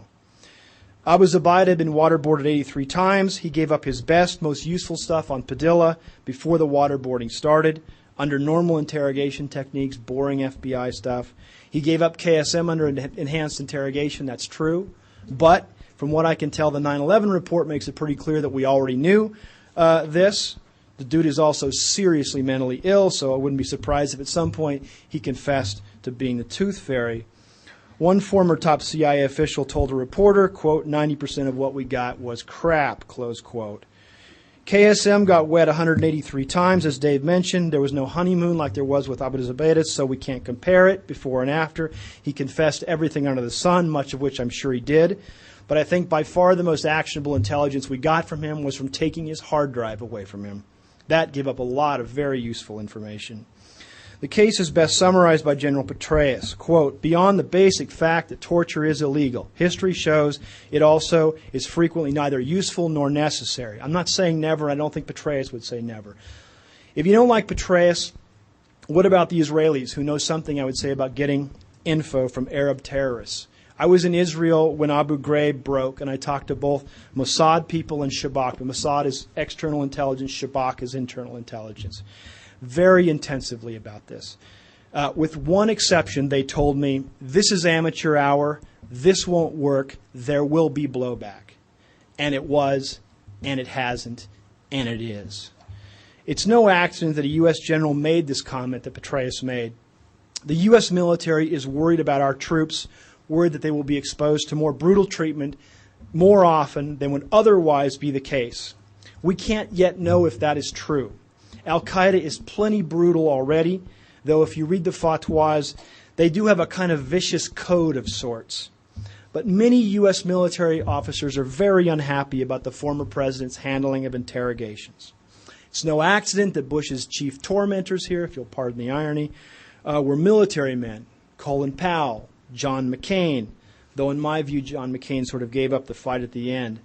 Abu Zubaydah had been waterboarded 83 times. He gave up his best, most useful stuff on Padilla before the waterboarding started, under normal interrogation techniques, boring FBI stuff. He gave up KSM under enhanced interrogation. That's true. But from what I can tell, the 9/11 report makes it pretty clear that we already knew this. The dude is also seriously mentally ill, so I wouldn't be surprised if at some point he confessed to being the tooth fairy. One former top CIA official told a reporter, quote, 90% of what we got was crap, close quote. KSM got wet 183 times, as Dave mentioned. There was no honeymoon like there was with Abu Zubaydah, so we can't compare it before and after. He confessed everything under the sun, much of which I'm sure he did. But I think by far the most actionable intelligence we got from him was from taking his hard drive away from him. That gave up a lot of very useful information. The case is best summarized by General Petraeus. Quote, beyond the basic fact that torture is illegal, history shows it also is frequently neither useful nor necessary. I'm not saying never. I don't think Petraeus would say never. If you don't like Petraeus, What about the Israelis, who know something, I would say, about getting info from Arab terrorists? I was in Israel when Abu Ghraib broke, and I talked to both Mossad people and Shabak. But Mossad is external intelligence, Shabak is internal intelligence. Very intensively about this. With one exception, they told me, this is amateur hour, this won't work, there will be blowback. And it was, and it hasn't, and it is. It's no accident that a U.S. general made this comment that Petraeus made. The U.S. military is worried about our troops, worried that they will be exposed to more brutal treatment more often than would otherwise be the case. We can't yet know if that is true. Al-Qaeda is plenty brutal already, though if you read the fatwas, they do have a kind of vicious code of sorts. But many U.S. military officers are very unhappy about the former president's handling of interrogations. It's no accident that Bush's chief tormentors here, if you'll pardon the irony, were military men, Colin Powell, John McCain, though in my view John McCain sort of gave up the fight at the end.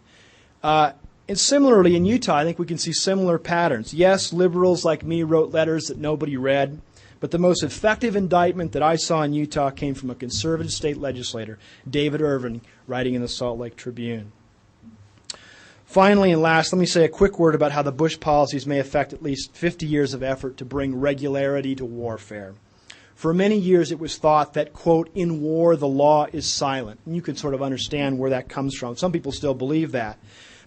And similarly in Utah, I think we can see similar patterns. Yes, liberals like me wrote letters that nobody read, but the most effective indictment that I saw in Utah came from a conservative state legislator, David Irvin, writing in the Salt Lake Tribune. Finally and last, let me say a quick word about how the Bush policies may affect at least 50 years of effort to bring regularity to warfare. For many years it was thought that, quote, in war the law is silent. And you can sort of understand where that comes from. Some people still believe that.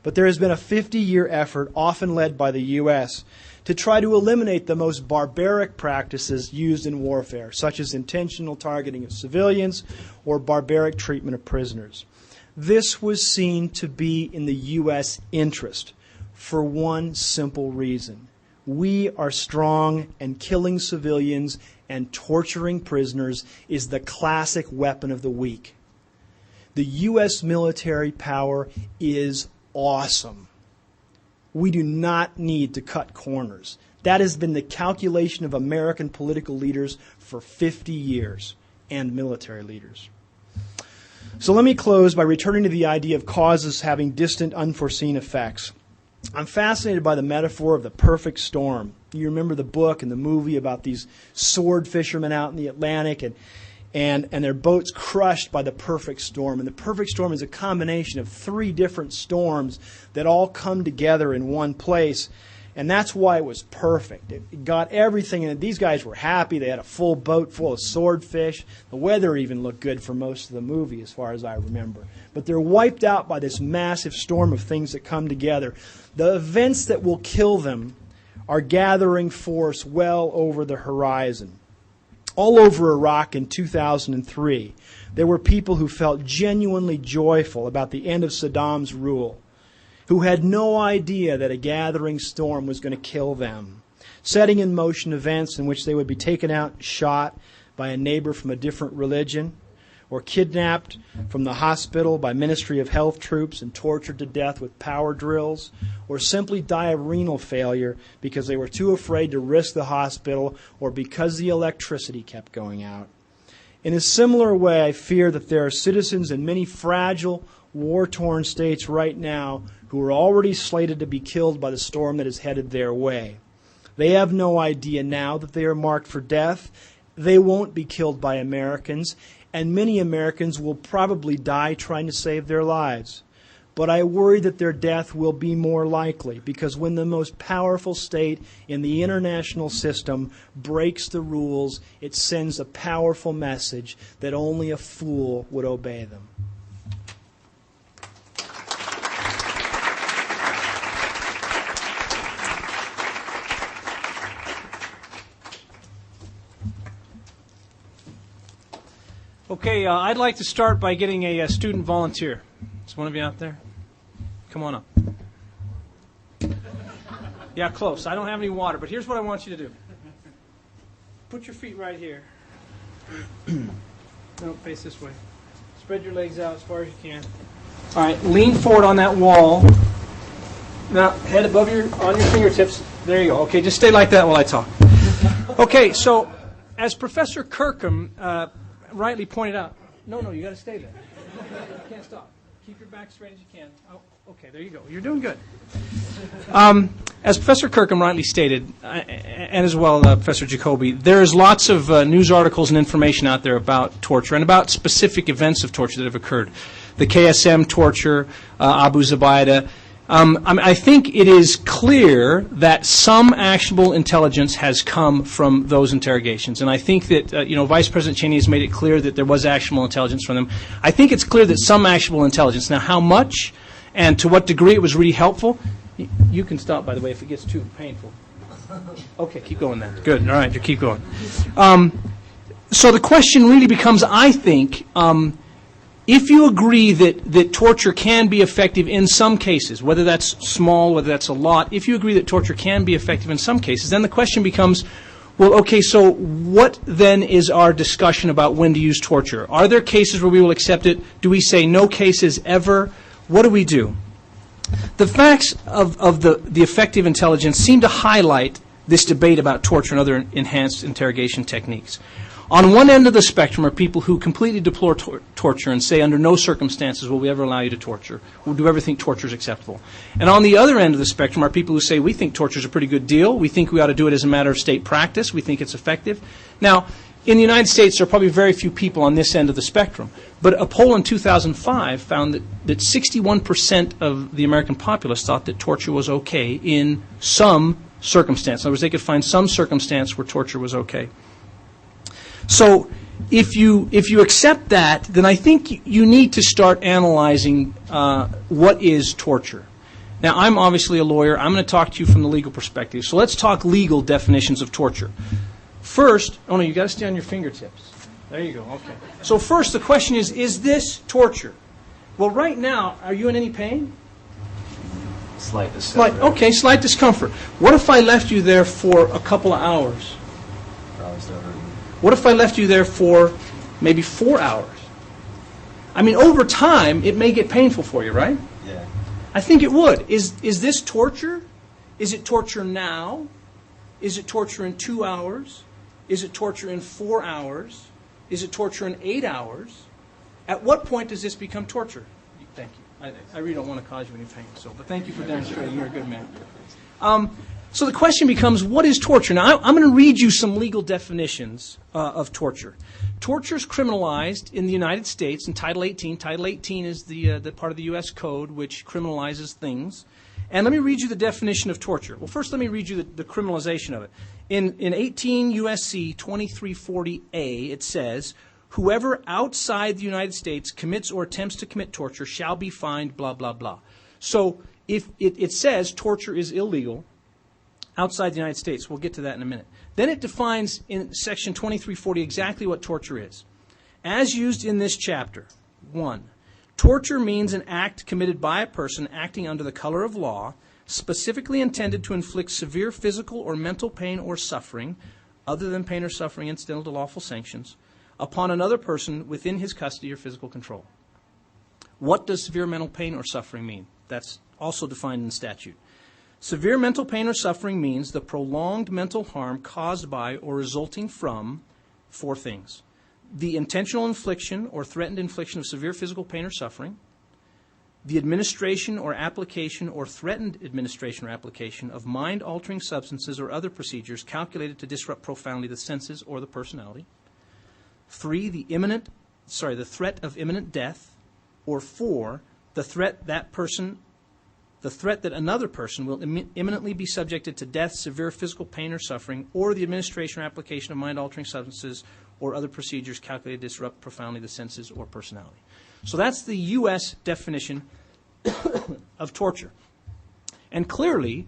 But there has been a 50-year effort, often led by the U.S., to try to eliminate the most barbaric practices used in warfare, such as intentional targeting of civilians or barbaric treatment of prisoners. This was seen to be in the U.S. interest for one simple reason. We are strong, and killing civilians and torturing prisoners is the classic weapon of the weak. The U.S. military power is awesome. We do not need to cut corners. That has been the calculation of American political leaders for 50 years, and military leaders. So let me close by returning to the idea of causes having distant, unforeseen effects. I'm fascinated by the metaphor of the perfect storm. You remember the book and the movie about these sword fishermen out in the Atlantic and their boats crushed by the perfect storm. And the perfect storm is a combination of 3 different storms that all come together in one place. And that's why it was perfect. It got everything in it. These guys were happy. They had a full boat full of swordfish. The weather even looked good for most of the movie, as far as I remember. But they're wiped out by this massive storm of things that come together. The events that will kill them are gathering force well over the horizon. All over Iraq in 2003, there were people who felt genuinely joyful about the end of Saddam's rule, who had no idea that a gathering storm was going to kill them, setting in motion events in which they would be taken out and shot by a neighbor from a different religion, or kidnapped from the hospital by Ministry of Health troops and tortured to death with power drills, or simply die of renal failure because they were too afraid to risk the hospital or because the electricity kept going out. In a similar way, I fear that there are citizens in many fragile, war-torn states right now who are already slated to be killed by the storm that is headed their way. They have no idea now that they are marked for death. They won't be killed by Americans, and many Americans will probably die trying to save their lives. But I worry that their death will be more likely, because when the most powerful state in the international system breaks the rules, it sends a powerful message that only a fool would obey them. Okay, I'd like to start by getting a student volunteer. Is one of you out there? Come on up. Yeah, close. I don't have any water, but here's what I want you to do. Put your feet right here. No, face this way. Spread your legs out as far as you can. All right, lean forward on that wall. Now, head above on your fingertips. There you go. Okay, just stay like that while I talk. Okay, so as Professor Kirkham rightly pointed out, no, you got to stay there. You can't stop. Keep your back straight as you can. Oh, okay, there you go. You're doing good. As Professor Kirkham rightly stated, and as well Professor Jacoby, there's lots of news articles and information out there about torture and about specific events of torture that have occurred. The KSM torture, Abu Zubaydah. I think it is clear that some actionable intelligence has come from those interrogations, and I think that Vice President Cheney has made it clear that there was actionable intelligence from them. I think it's clear that some actionable intelligence. Now, how much and to what degree it was really helpful, you can stop, by the way, if it gets too painful. Okay, keep going then. Good. All right, you keep going. So the question really becomes, I think, if you agree that torture can be effective in some cases, whether that's small, whether that's a lot, if you agree that torture can be effective in some cases, then the question becomes, well, okay, so what then is our discussion about when to use torture? Are there cases where we will accept it? Do we say no cases ever? What do we do? The facts of the effective intelligence seem to highlight this debate about torture and other enhanced interrogation techniques. On one end of the spectrum are people who completely deplore torture and say under no circumstances will we ever allow you to torture. We'll do everything torture is acceptable. And on the other end of the spectrum are people who say we think torture is a pretty good deal. We think we ought to do it as a matter of state practice. We think it's effective. Now, in the United States, there are probably very few people on this end of the spectrum. But a poll in 2005 found that 61% of the American populace thought that torture was okay in some circumstance. In other words, they could find some circumstance where torture was okay. So if you accept that, then I think you need to start analyzing what is torture. Now, I'm obviously a lawyer. I'm going to talk to you from the legal perspective. So let's talk legal definitions of torture. First, oh no, you got to stay on your fingertips. There you go. Okay. So first, the question is this torture? Well, right now, are you in any pain? Slight discomfort. Okay, slight discomfort. What if I left you there for a couple of hours? Probably still hurting. What if I left you there for maybe 4 hours? I mean, over time, it may get painful for you, right? Yeah. I think it would. Is this torture? Is it torture now? Is it torture in 2 hours? Is it torture in 4 hours? Is it torture in 8 hours? At what point does this become torture? Thank you. I really don't want to cause you any pain, but thank you for demonstrating. You're a good man. So the question becomes, what is torture? Now, I'm going to read you some legal definitions of torture. Torture is criminalized in the United States in Title 18. Title 18 is the part of the U.S. Code which criminalizes things. And let me read you the definition of torture. Well, first let me read you the criminalization of it. In 18 U.S.C. 2340A, it says, whoever outside the United States commits or attempts to commit torture shall be fined, blah, blah, blah. So if it says torture is illegal outside the United States. We'll get to that in a minute. Then it defines in Section 2340 exactly what torture is. As used in this chapter, 1, torture means an act committed by a person acting under the color of law, specifically intended to inflict severe physical or mental pain or suffering, other than pain or suffering incidental to lawful sanctions, upon another person within his custody or physical control. What does severe mental pain or suffering mean? That's also defined in the statute. Severe mental pain or suffering means the prolonged mental harm caused by or resulting from 4 things. The intentional infliction or threatened infliction of severe physical pain or suffering, the administration or application or threatened administration or application of mind-altering substances or other procedures calculated to disrupt profoundly the senses or the personality. 3, the threat of imminent death, or 4, the threat that another person will imminently be subjected to death, severe physical pain or suffering, or the administration or application of mind-altering substances or other procedures calculated to disrupt profoundly the senses or personality. So that's the U.S. definition of torture. And clearly,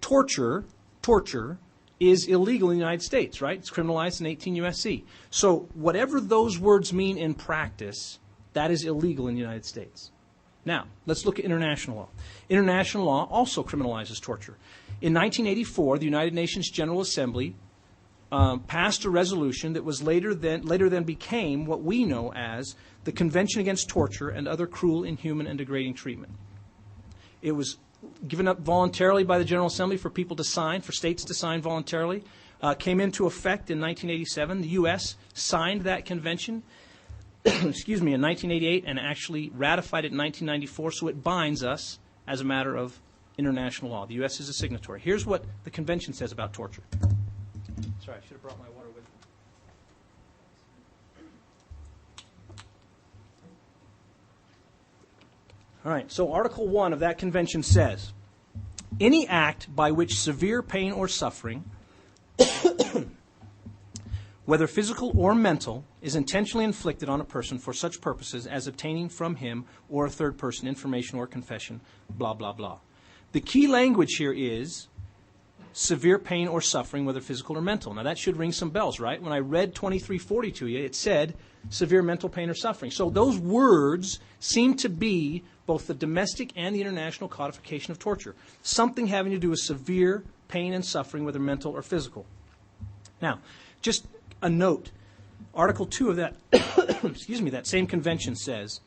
torture is illegal in the United States, right? It's criminalized in 18 U.S.C. So whatever those words mean in practice, that is illegal in the United States. Now, let's look at international law. International law also criminalizes torture. In 1984, the United Nations General Assembly passed a resolution that was later then became what we know as the Convention Against Torture and Other Cruel, Inhuman, and Degrading Treatment. It was given up voluntarily by the General Assembly for people to sign, for states to sign voluntarily. Came into effect in 1987. The U.S. signed that convention. excuse me, in 1988 and actually ratified it in 1994, so it binds us as a matter of international law. The U.S. is a signatory. Here's what the convention says about torture. Sorry, I should have brought my water with me. All right, so Article 1 of that convention says, any act by which severe pain or suffering, whether physical or mental, is intentionally inflicted on a person for such purposes as obtaining from him or a third person information or confession, blah, blah, blah. The key language here is severe pain or suffering, whether physical or mental. Now, that should ring some bells, right? When I read 2340 to you, it said severe mental pain or suffering. So those words seem to be both the domestic and the international codification of torture, something having to do with severe pain and suffering, whether mental or physical. Now, just a note, Article 2 of that, excuse me, that same convention says,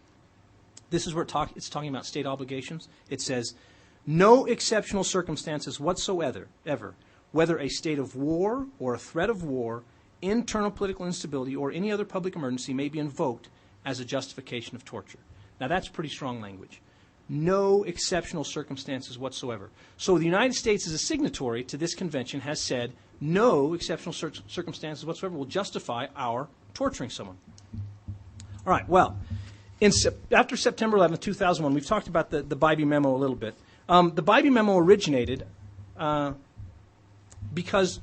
this is where it's talking about state obligations. It says, no exceptional circumstances whatsoever, whether a state of war or a threat of war, internal political instability, or any other public emergency may be invoked as a justification of torture. Now, that's pretty strong language. No exceptional circumstances whatsoever. So the United States, as a signatory to this convention, has said no exceptional circumstances whatsoever will justify our torturing someone. All right, well, after September 11, 2001, we've talked about the Bybee Memo a little bit. The Bybee Memo originated because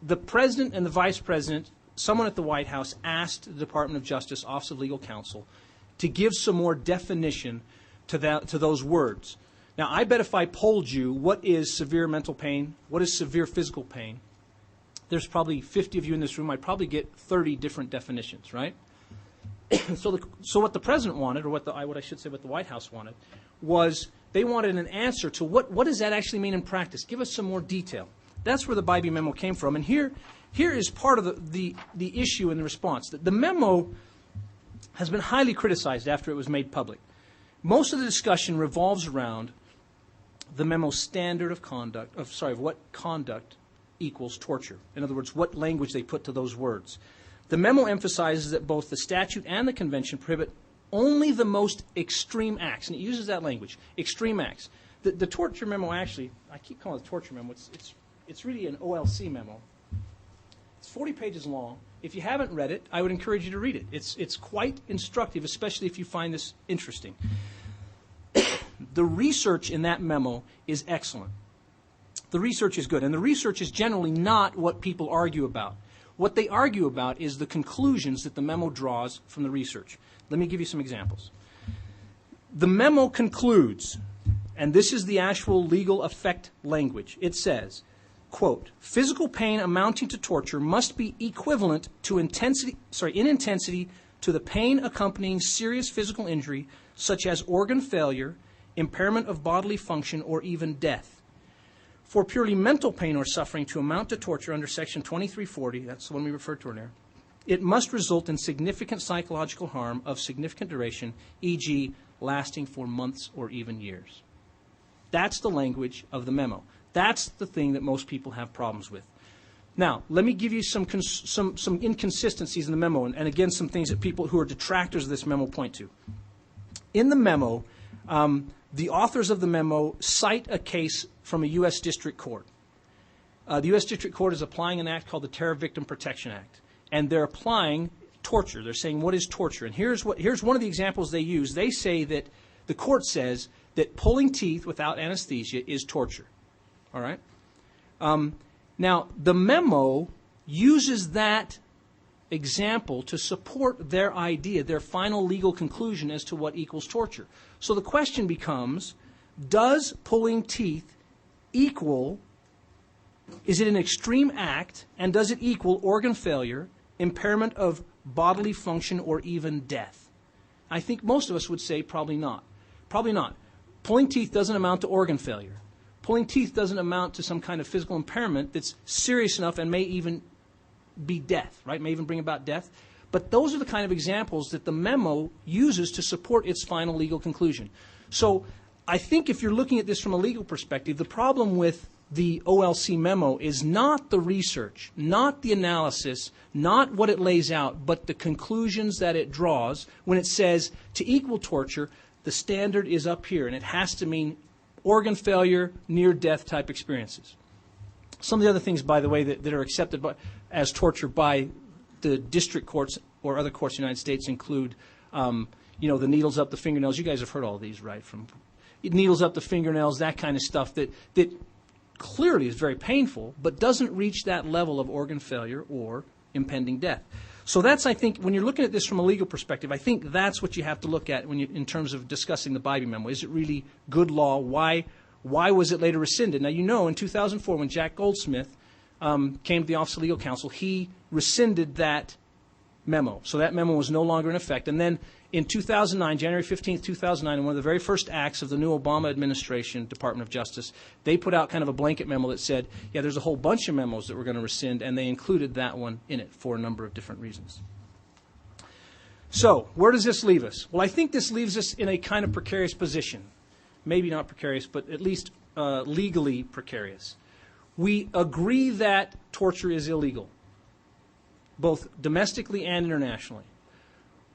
the president and the vice president, someone at the White House, asked the Department of Justice, Office of Legal Counsel, to give some more definition to those words. Now, I bet if I polled you, what is severe mental pain? What is severe physical pain? There's probably 50 of you in this room. I'd probably get 30 different definitions, right? So what the president wanted, or what I should say what the White House wanted, was they wanted an answer to what does that actually mean in practice? Give us some more detail. That's where the Bybee Memo came from. And here is part of the issue in the response. The memo has been highly criticized after it was made public. Most of the discussion revolves around the memo's standard of conduct, of what conduct equals torture. In other words, what language they put to those words. The memo emphasizes that both the statute and the convention prohibit only the most extreme acts, and it uses that language, extreme acts. The torture memo actually, I keep calling it the torture memo, it's really an OLC memo. It's 40 pages long. If you haven't read it, I would encourage you to read it. It's quite instructive, especially if you find this interesting. The research in that memo is excellent. The research is good, and the research is generally not what people argue about. What they argue about is the conclusions that the memo draws from the research. Let me give you some examples. The memo concludes, and this is the actual legal effect language. It says, quote, physical pain amounting to torture must be equivalent to in intensity to the pain accompanying serious physical injury, such as organ failure, impairment of bodily function, or even death. For purely mental pain or suffering to amount to torture under Section 2340, that's the one we referred to earlier, it must result in significant psychological harm of significant duration, e.g., lasting for months or even years. That's the language of the memo. That's the thing that most people have problems with. Now, let me give you some inconsistencies in the memo, and again, some things that people who are detractors of this memo point to. In the memo, the authors of the memo cite a case from a U.S. District Court. The U.S. District Court is applying an act called the Terror Victim Protection Act, and they're applying torture. They're saying, what is torture? And here's one of the examples they use. They say that the court says that pulling teeth without anesthesia is torture. All right? Now, the memo uses that example to support their idea, their final legal conclusion as to what equals torture. So the question becomes, does pulling teeth equal, is it an extreme act, and does it equal organ failure, impairment of bodily function, or even death? I think most of us would say probably not. Probably not. Pulling teeth doesn't amount to organ failure. Pulling teeth doesn't amount to some kind of physical impairment that's serious enough and may even be death, right? May even bring about death. But those are the kind of examples that the memo uses to support its final legal conclusion. So I think if you're looking at this from a legal perspective, the problem with the OLC memo is not the research, not the analysis, not what it lays out, but the conclusions that it draws when it says to equal torture, the standard is up here, and it has to mean organ failure, near-death type experiences. Some of the other things, by the way, that are accepted as torture by the district courts or other courts in the United States include, the needles up the fingernails. You guys have heard all of these, right? From needles up the fingernails, that kind of stuff that clearly is very painful, but doesn't reach that level of organ failure or impending death. So that's, I think, when you're looking at this from a legal perspective, I think that's what you have to look at in terms of discussing the Bybee memo. Is it really good law? Why was it later rescinded? Now, in 2004, when Jack Goldsmith came to the Office of Legal Counsel, he rescinded that memo. So that memo was no longer in effect. And then in 2009, January 15th, 2009, in one of the very first acts of the new Obama administration, Department of Justice, they put out kind of a blanket memo that said, yeah, there's a whole bunch of memos that we're going to rescind, and they included that one in it for a number of different reasons. So where does this leave us? Well, I think this leaves us in a kind of precarious position. Maybe not precarious, but at least legally precarious. We agree that torture is illegal, both domestically and internationally.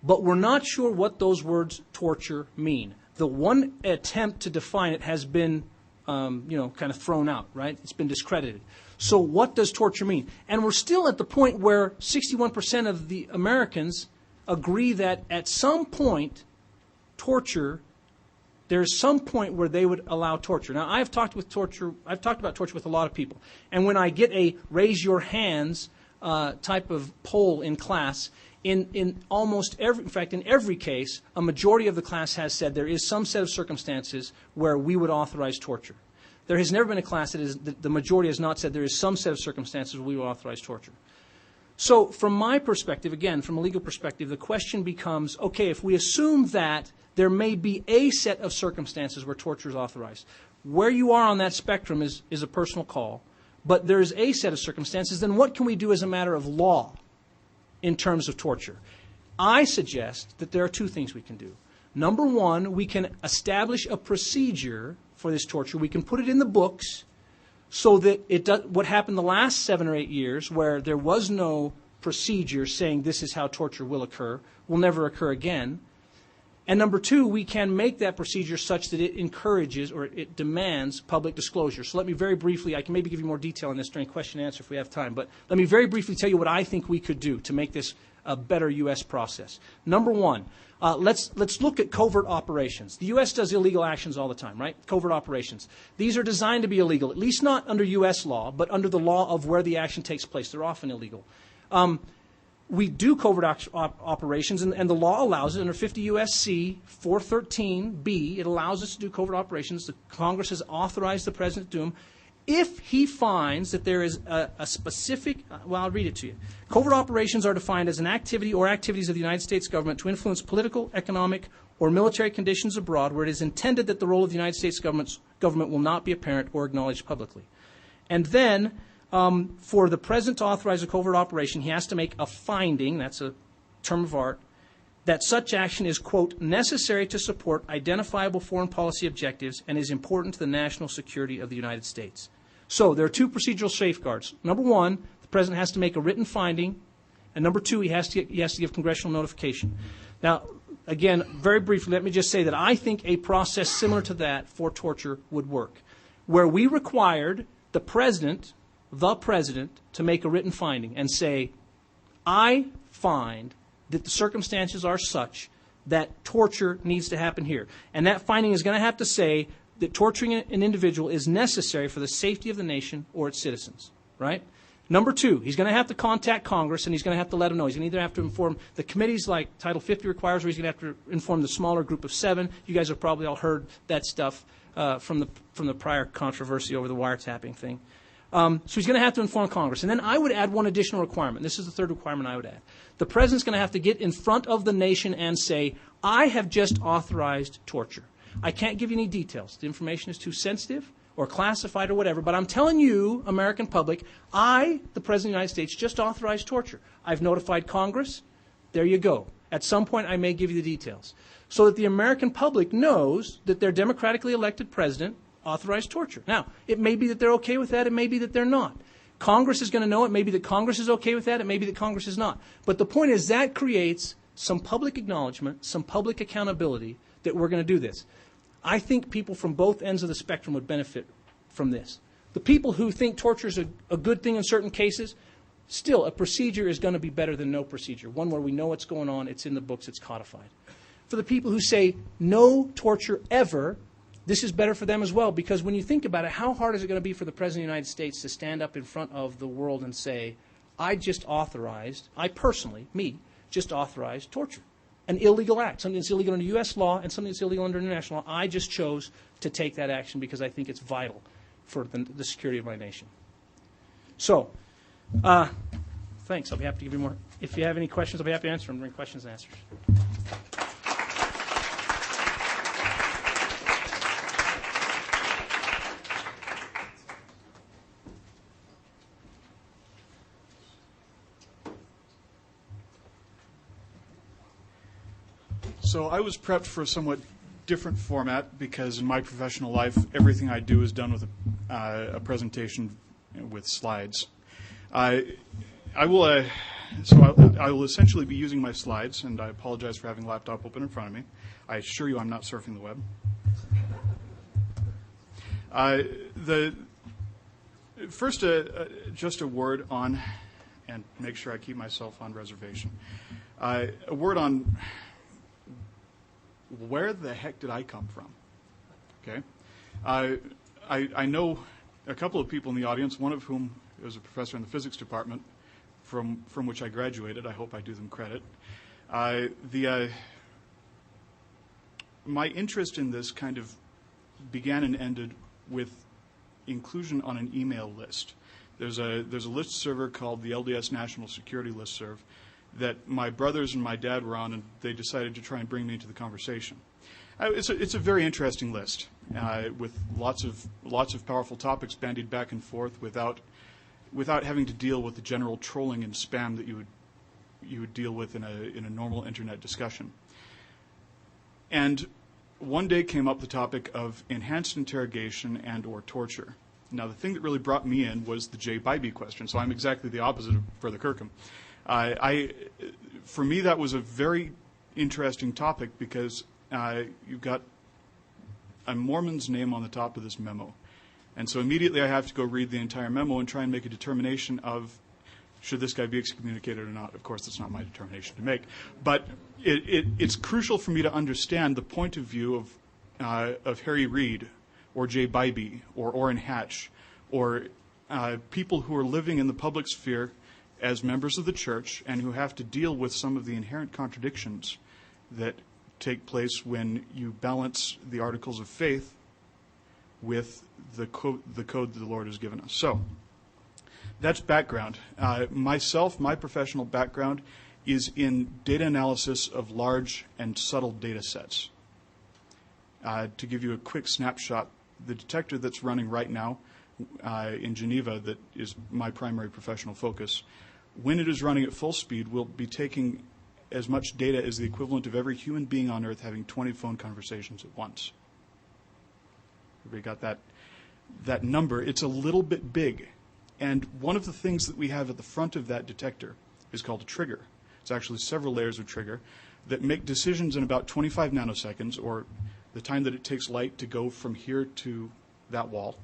But we're not sure what those words torture mean. The one attempt to define it has been, kind of thrown out, right? It's been discredited. So what does torture mean? And we're still at the point where 61% of the Americans agree that at some point, there's some point where they would allow torture. Now, I've talked about torture with a lot of people. And when I get a raise your hands type of poll in class, in every case, a majority of the class has said there is some set of circumstances where we would authorize torture. There has never been a class that the majority has not said there is some set of circumstances where we would authorize torture. So from my perspective, again, from a legal perspective, the question becomes, okay, if we assume that there may be a set of circumstances where torture is authorized, where you are on that spectrum is a personal call, but there is a set of circumstances, then what can we do as a matter of law in terms of torture? I suggest that there are two things we can do. Number one, we can establish a procedure for this torture. We can put it in the books so that what happened the last 7 or 8 years, where there was no procedure saying this is how torture will occur, will never occur again. And number two, we can make that procedure such that it encourages or it demands public disclosure. So let me very briefly, I can maybe give you more detail on this during question and answer if we have time, but let me very briefly tell you what I think we could do to make this a better U.S. process. Number one, let's look at covert operations. The U.S. does illegal actions all the time, right? Covert operations. These are designed to be illegal, at least not under U.S. law, but under the law of where the action takes place. They're often illegal. We do covert operations, and the law allows it under 50 U.S.C. 413B. It allows us to do covert operations. The Congress has authorized the President to do them if he finds that there is a specific, I'll read it to you. Covert operations are defined as an activity or activities of the United States government to influence political, economic, or military conditions abroad where it is intended that the role of the United States government will not be apparent or acknowledged publicly. And then, for the President to authorize a covert operation, he has to make a finding, that's a term of art, that such action is, quote, necessary to support identifiable foreign policy objectives and is important to the national security of the United States. So there are two procedural safeguards. Number one, the President has to make a written finding, and number two, he has to give congressional notification. Now, again, very briefly, let me just say that I think a process similar to that for torture would work, where we required the President to make a written finding and say, I find that the circumstances are such that torture needs to happen here. And that finding is going to have to say that torturing an individual is necessary for the safety of the nation or its citizens, right? Number two, he's going to have to contact Congress and he's going to have to let them know. He's going to either have to inform the committees like Title 50 requires, or he's going to have to inform the smaller group of 7. You guys have probably all heard that stuff from the prior controversy over the wiretapping thing. So he's going to have to inform Congress. And then I would add one additional requirement. This is the third requirement I would add. The President's going to have to get in front of the nation and say, I have just authorized torture. I can't give you any details. The information is too sensitive or classified or whatever, but I'm telling you, American public, I, the President of the United States, just authorized torture. I've notified Congress. There you go. At some point, I may give you the details. So that the American public knows that their democratically elected President authorized torture. Now, it may be that they're okay with that. It may be that they're not. Congress is going to know it. Maybe that Congress is okay with that. It may be that Congress is not. But the point is that creates some public acknowledgement, some public accountability that we're going to do this. I think people from both ends of the spectrum would benefit from this. The people who think torture is a good thing in certain cases, still, a procedure is going to be better than no procedure. One where we know what's going on, it's in the books, it's codified. For the people who say no torture ever, this is better for them as well, because when you think about it, how hard is it going to be for the President of the United States to stand up in front of the world and say, I personally, just authorized torture, an illegal act, something that's illegal under U.S. law and something that's illegal under international law. I just chose to take that action because I think it's vital for the security of my nation. So, thanks. I'll be happy to give you more. If you have any questions, I'll be happy to answer them during questions and answers. So I was prepped for a somewhat different format because in my professional life, everything I do is done with a presentation with slides. I will essentially be using my slides, and I apologize for having the laptop open in front of me. I assure you I'm not surfing the web. First, just a word on, and make sure I keep myself on reservation, a word on where the heck did I come from? Okay, I know a couple of people in the audience, one of whom is a professor in the physics department from which I graduated. I hope I do them credit. My interest in this kind of began and ended with inclusion on an email list. There's a list server called the LDS National Security Listserv that my brothers and my dad were on, and they decided to try and bring me into the conversation. It's a very interesting list with lots of powerful topics bandied back and forth without having to deal with the general trolling and spam that you would deal with in a normal internet discussion. And one day came up the topic of enhanced interrogation and or torture. Now, the thing that really brought me in was the J. Bybee question, so I'm exactly the opposite of Brother Kirkham. For me, that was a very interesting topic because you've got a Mormon's name on the top of this memo. And so immediately I have to go read the entire memo and try and make a determination of should this guy be excommunicated or not. Of course, that's not my determination to make. But it's crucial for me to understand the point of view of Harry Reid or J. Bybee or Orrin Hatch or people who are living in the public sphere as members of the church and who have to deal with some of the inherent contradictions that take place when you balance the articles of faith with the code that the Lord has given us. So that's background. My professional background is in data analysis of large and subtle data sets. To give you a quick snapshot, the detector that's running right now in Geneva that is my primary professional focus, when it is running at full speed, will be taking as much data as the equivalent of every human being on Earth having 20 phone conversations at once. Everybody got that number? It's a little bit big. And one of the things that we have at the front of that detector is called a trigger. It's actually several layers of trigger that make decisions in about 25 nanoseconds, or the time that it takes light to go from here to that wall,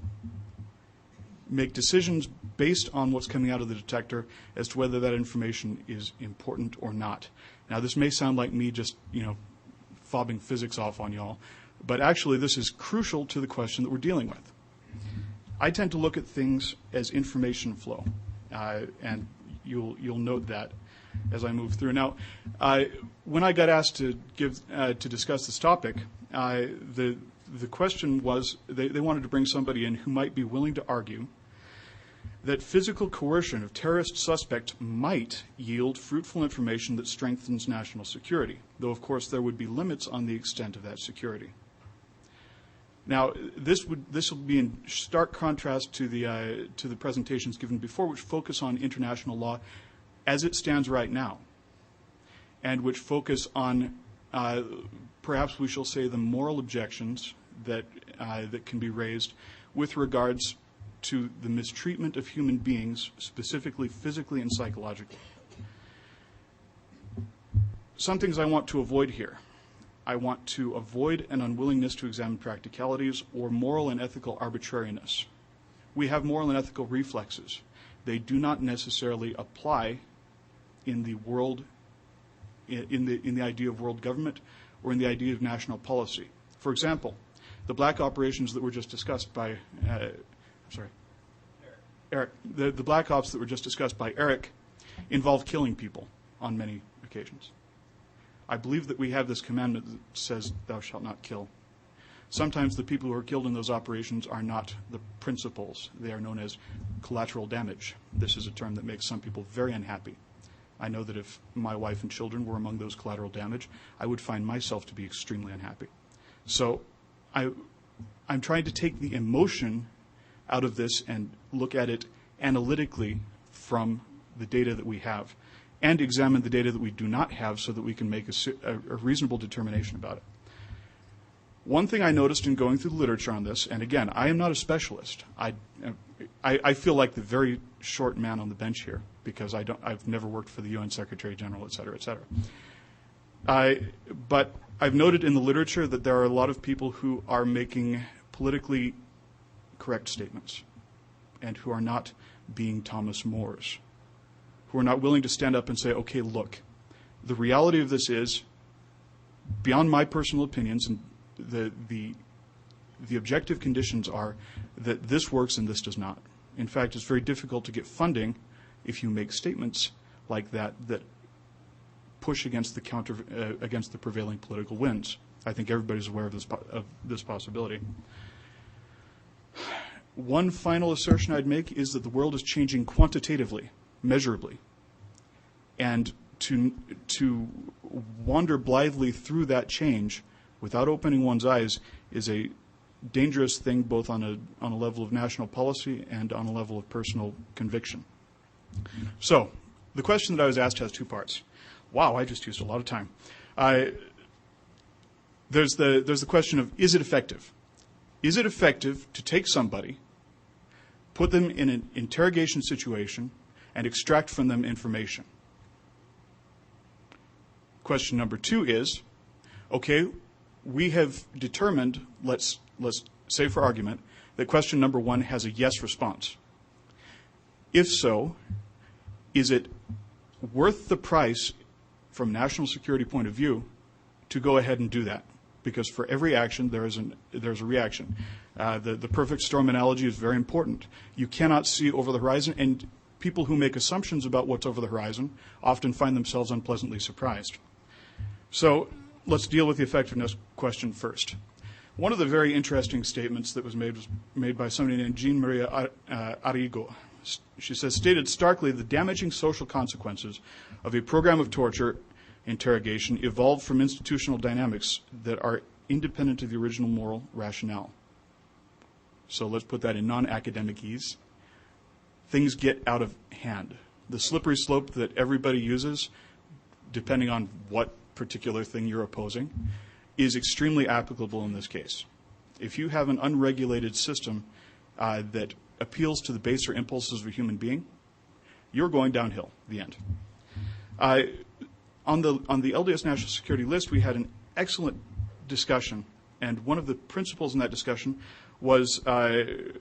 make decisions based on what's coming out of the detector as to whether that information is important or not. Now, this may sound like me just, fobbing physics off on y'all, but actually this is crucial to the question that we're dealing with. I tend to look at things as information flow, and you'll note that as I move through. Now, when I got asked to discuss this topic, the question was they wanted to bring somebody in who might be willing to argue that physical coercion of terrorist suspects might yield fruitful information that strengthens national security, though of course there would be limits on the extent of that security. Now, this will be in stark contrast to the presentations given before, which focus on international law as it stands right now, and which focus on perhaps we shall say the moral objections that that can be raised with regards to the mistreatment of human beings, specifically physically and psychologically. Some things I want to avoid here. I want to avoid an unwillingness to examine practicalities or moral and ethical arbitrariness. We have moral and ethical reflexes. They do not necessarily apply in the world, in the idea of world government or in the idea of national policy. For example, the black operations that were just discussed by, Eric. The black ops that were just discussed by Eric involve killing people on many occasions. I believe that we have this commandment that says, "Thou shalt not kill." Sometimes the people who are killed in those operations are not the principals. They are known as collateral damage. This is a term that makes some people very unhappy. I know that if my wife and children were among those collateral damage, I would find myself to be extremely unhappy. So I'm trying to take the emotion out of this and look at it analytically from the data that we have and examine the data that we do not have so that we can make a reasonable determination about it. One thing I noticed in going through the literature on this, and again, I am not a specialist. I feel like the very short man on the bench here because I've never worked for the UN Secretary General, et cetera, et cetera. But I've noted in the literature that there are a lot of people who are making politically correct statements and who are not being Thomas Moores, who are not willing to stand up and say, okay, look, the reality of this is, beyond my personal opinions, and the objective conditions are that this works and this does not. In fact, it's very difficult to get funding if you make statements like that that push against the prevailing political winds. I think everybody's aware of this possibility. One final assertion I'd make is that the world is changing quantitatively, measurably, and to wander blithely through that change without opening one's eyes is a dangerous thing, both on a level of national policy and on a level of personal conviction. So, the question that I was asked has two parts. Wow, I just used a lot of time. There's the question of, is it effective? Is it effective to take somebody, put them in an interrogation situation, and extract from them information? Question number two is, okay, we have determined, let's say for argument, that question number one has a yes response. If so, is it worth the price from a national security point of view to go ahead and do that? Because for every action, there's a reaction. The perfect storm analogy is very important. You cannot see over the horizon, and people who make assumptions about what's over the horizon often find themselves unpleasantly surprised. So let's deal with the effectiveness question first. One of the very interesting statements that was made by somebody named Jean Maria Arrigo. She says, stated starkly, the damaging social consequences of a program of torture interrogation evolved from institutional dynamics that are independent of the original moral rationale. So let's put that in non-academic ease. Things get out of hand. The slippery slope that everybody uses, depending on what particular thing you're opposing, is extremely applicable in this case. If you have an unregulated system that appeals to the baser impulses of a human being, you're going downhill, the end. On the LDS National Security List, we had an excellent discussion, and one of the principals in that discussion was retired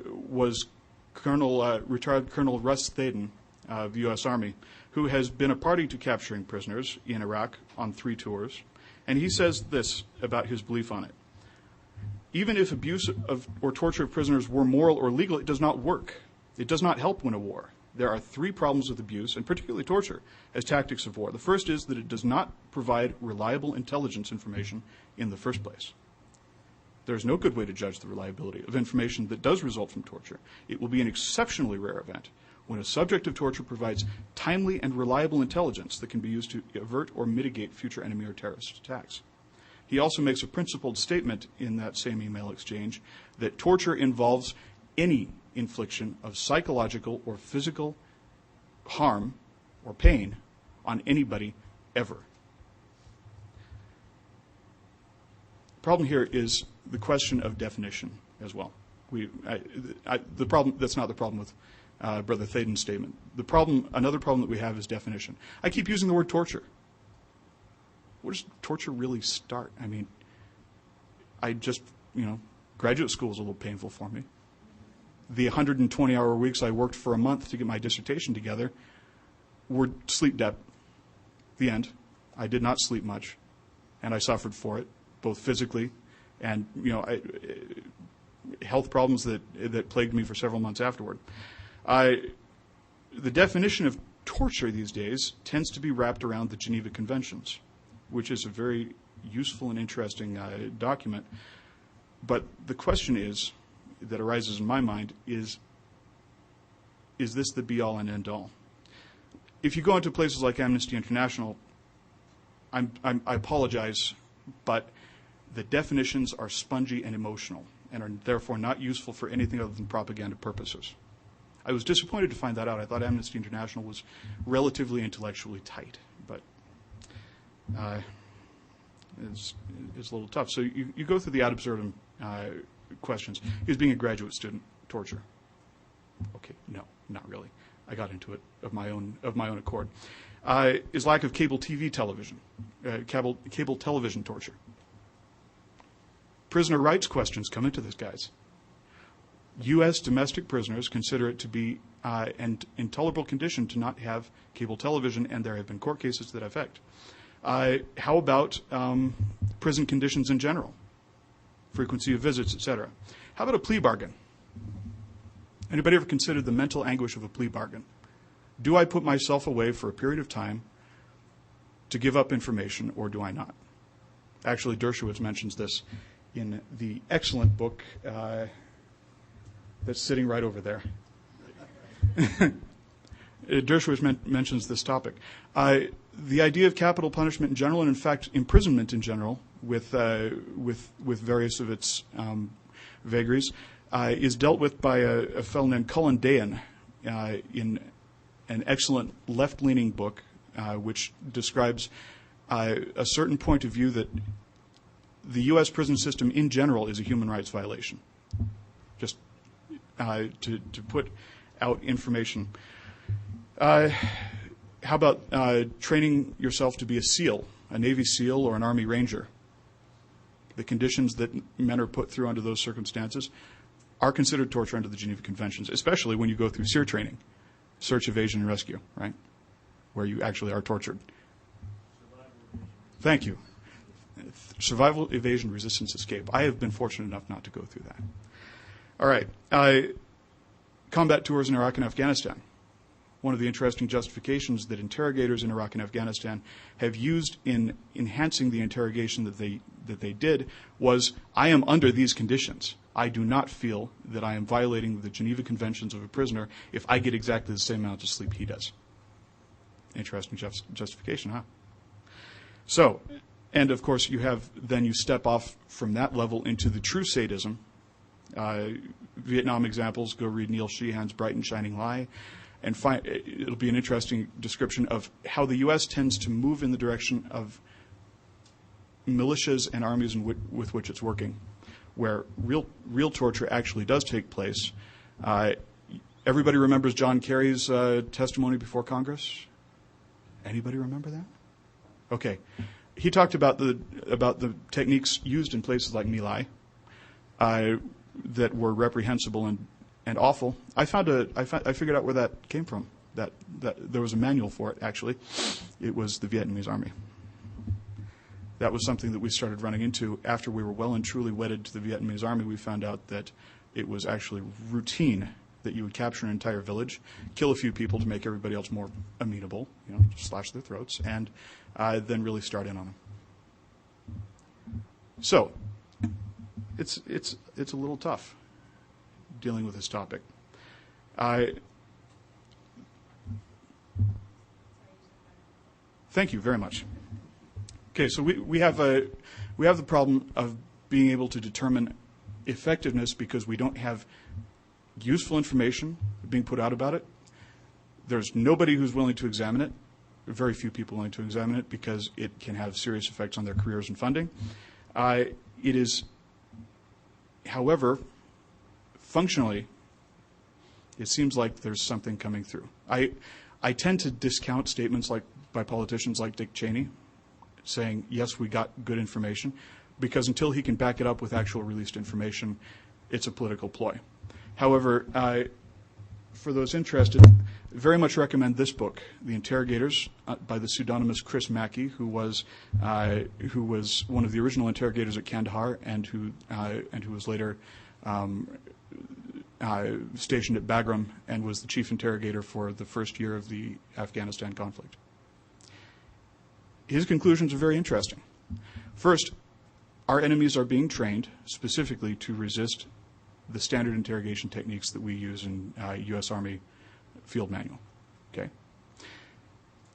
Colonel Russ Thaden of the U.S. Army, who has been a party to capturing prisoners in Iraq on 3 tours, and he says this about his belief on it. Even if abuse or torture of prisoners were moral or legal, it does not work. It does not help win a war. There are 3 problems with abuse, and particularly torture, as tactics of war. The first is that it does not provide reliable intelligence information in the first place. There's no good way to judge the reliability of information that does result from torture. It will be an exceptionally rare event when a subject of torture provides timely and reliable intelligence that can be used to avert or mitigate future enemy or terrorist attacks. He also makes a principled statement in that same email exchange that torture involves any infliction of psychological or physical harm or pain on anybody ever. The problem here is the question of definition. as well. The problem, that's not the problem with Brother Thaden's statement. Another problem that we have is definition. I keep using the word torture. Where does torture really start? I mean, graduate school was a little painful for me. The 120-hour weeks I worked for a month to get my dissertation together were sleep debt. The end. I did not sleep much, and I suffered for it, both physically and health problems that plagued me for several months afterward. The definition of torture these days tends to be wrapped around the Geneva Conventions, which is a very useful and interesting document. But the question that arises in my mind is this the be-all and end-all? If you go into places like Amnesty International, I apologize, but the definitions are spongy and emotional and are therefore not useful for anything other than propaganda purposes. I was disappointed to find that out. I thought Amnesty International was relatively intellectually tight, but it's a little tough. So you go through the ad absurdum questions. Is being a graduate student torture? Okay, no, not really. I got into it of my own accord. Is lack of cable television torture? Prisoner rights questions come into this, guys. U.S. domestic prisoners consider it to be an intolerable condition to not have cable television, and there have been court cases to that effect. How about prison conditions in general? Frequency of visits, etc. How about a plea bargain? Anybody ever considered the mental anguish of a plea bargain? Do I put myself away for a period of time to give up information, or do I not? Actually, Dershowitz mentions this in the excellent book that's sitting right over there. Dershowitz mentions this topic. The idea of capital punishment in general, and in fact imprisonment in general, with various of its vagaries, is dealt with by a fellow named Cullen Dayan in an excellent left-leaning book which describes a certain point of view that the U.S. prison system in general is a human rights violation. Just to put out information. How about training yourself to be a SEAL, a Navy SEAL or an Army Ranger? The conditions that men are put through under those circumstances are considered torture under the Geneva Conventions, especially when you go through SERE training, search, evasion, and rescue, right? Where you actually are tortured. Thank you. Survival, evasion, resistance, escape. I have been fortunate enough not to go through that. All right. Combat tours in Iraq and Afghanistan. One of the interesting justifications that interrogators in Iraq and Afghanistan have used in enhancing the interrogation that they did was, I am under these conditions. I do not feel that I am violating the Geneva Conventions of a prisoner if I get exactly the same amount of sleep he does. Interesting justification, huh? So, and of course you step off from that level into the true sadism. Vietnam examples, go read Neil Sheehan's Bright and Shining Lie, and it'll be an interesting description of how the U.S. tends to move in the direction of militias and armies with which it's working, where real torture actually does take place. Everybody remembers John Kerry's testimony before Congress? Anybody remember that? Okay. He talked about the techniques used in places like My Lai that were reprehensible and awful. I figured out where that came from. That there was a manual for it. Actually, it was the Vietnamese army. That was something that we started running into after we were well and truly wedded to the Vietnamese army. We found out that it was actually routine that you would capture an entire village, kill a few people to make everybody else more amenable, slash their throats, and then really start in on them. So, it's a little tough dealing with this topic. Thank you very much. Okay, so we have the problem of being able to determine effectiveness because we don't have useful information being put out about it. There's nobody who's willing to examine it. Very few people willing to examine it because it can have serious effects on their careers and funding. It is, however, functionally, it seems like there's something coming through. I tend to discount statements by politicians like Dick Cheney saying, yes, we got good information, because until he can back it up with actual released information, it's a political ploy. However, for those interested, very much recommend this book, The Interrogators, by the pseudonymous Chris Mackey, who was one of the original interrogators at Kandahar and who was later stationed at Bagram and was the chief interrogator for the first year of the Afghanistan conflict. His conclusions are very interesting. First, our enemies are being trained specifically to resist the standard interrogation techniques that we use in U.S. Army field manual. Okay.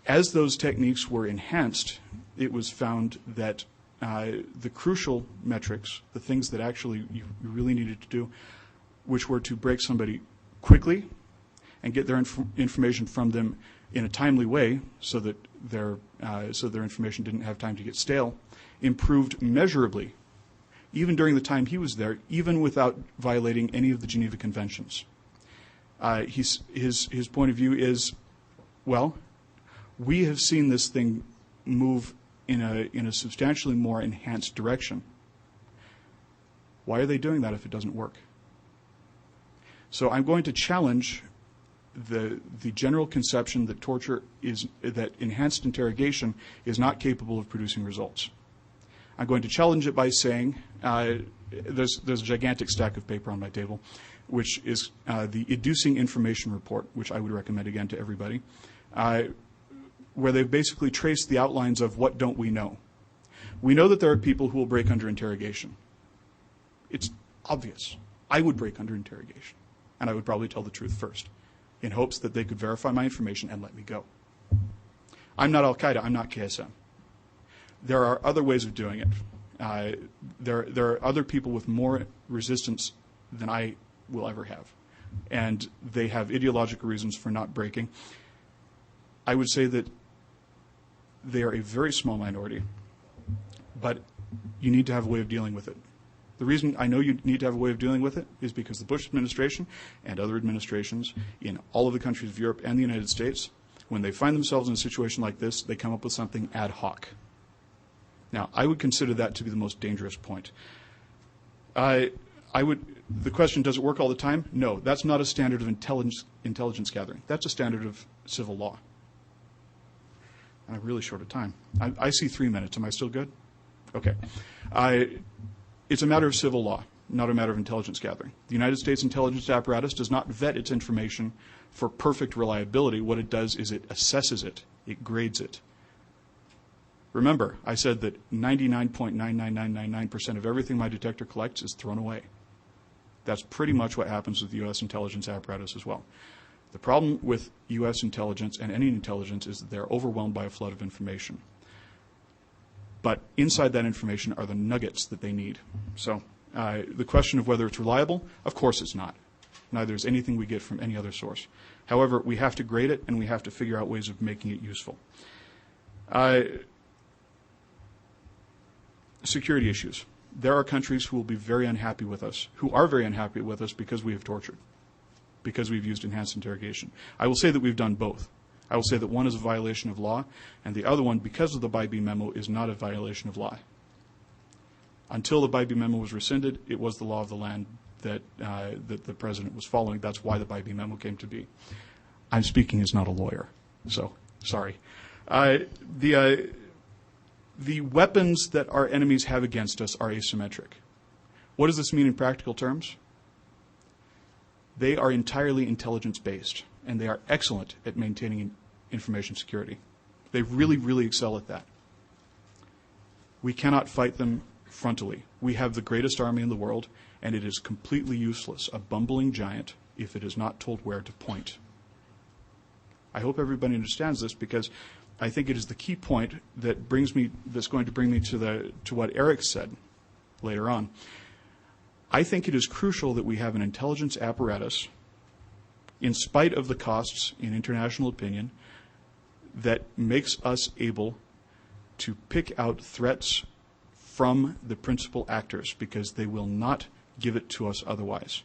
As those techniques were enhanced, it was found that the crucial metrics, the things that actually you really needed to do, which were to break somebody quickly and get their information from them in a timely way so that their information didn't have time to get stale, improved measurably, even during the time he was there, even without violating any of the Geneva Conventions. His point of view is, well, we have seen this thing move in a substantially more enhanced direction. Why are they doing that if it doesn't work? So I'm going to challenge the general conception that that enhanced interrogation is not capable of producing results. I'm going to challenge it by saying, there's a gigantic stack of paper on my table, which is the Educing Information Report, which I would recommend again to everybody, where they've basically traced the outlines of what don't we know. We know that there are people who will break under interrogation. It's obvious. I would break under interrogation, and I would probably tell the truth first, in hopes that they could verify my information and let me go. I'm not Al-Qaeda. I'm not KSM. There are other ways of doing it. There are other people with more resistance than I will ever have, and they have ideological reasons for not breaking. I would say that they are a very small minority, but you need to have a way of dealing with it. The reason I know you need to have a way of dealing with it is because the Bush administration and other administrations in all of the countries of Europe and the United States, when they find themselves in a situation like this, they come up with something ad hoc. Now, I would consider that to be the most dangerous point. The question, does it work all the time? No, that's not a standard of intelligence gathering. That's a standard of civil law. I'm really short of time. I see 3 minutes. Am I still good? Okay. It's a matter of civil law, not a matter of intelligence gathering. The United States intelligence apparatus does not vet its information for perfect reliability. What it does is it assesses it. It grades it. Remember, I said that 99.99999% of everything my detector collects is thrown away. That's pretty much what happens with the U.S. intelligence apparatus as well. The problem with U.S. intelligence and any intelligence is that they're overwhelmed by a flood of information. But inside that information are the nuggets that they need. So the question of whether it's reliable, of course it's not. Neither is anything we get from any other source. However, we have to grade it, and we have to figure out ways of making it useful. Security issues. There are countries who will be very unhappy with us, who are very unhappy with us because we have tortured, because we've used enhanced interrogation. I will say that we've done both. I will say that one is a violation of law, and the other one, because of the Bybee memo, is not a violation of law. Until the Bybee memo was rescinded, it was the law of the land that the president was following. That's why the Bybee memo came to be. I'm speaking as not a lawyer, so sorry. The weapons that our enemies have against us are asymmetric. What does this mean in practical terms? They are entirely intelligence-based, and they are excellent at maintaining information security. They really, really excel at that. We cannot fight them frontally. We have the greatest army in the world, and it is completely useless, a bumbling giant, if it is not told where to point. I hope everybody understands this, because I think it is the key point that that's going to bring me to what Eric said later on. I think it is crucial that we have an intelligence apparatus, in spite of the costs in international opinion, that makes us able to pick out threats from the principal actors, because they will not give it to us otherwise.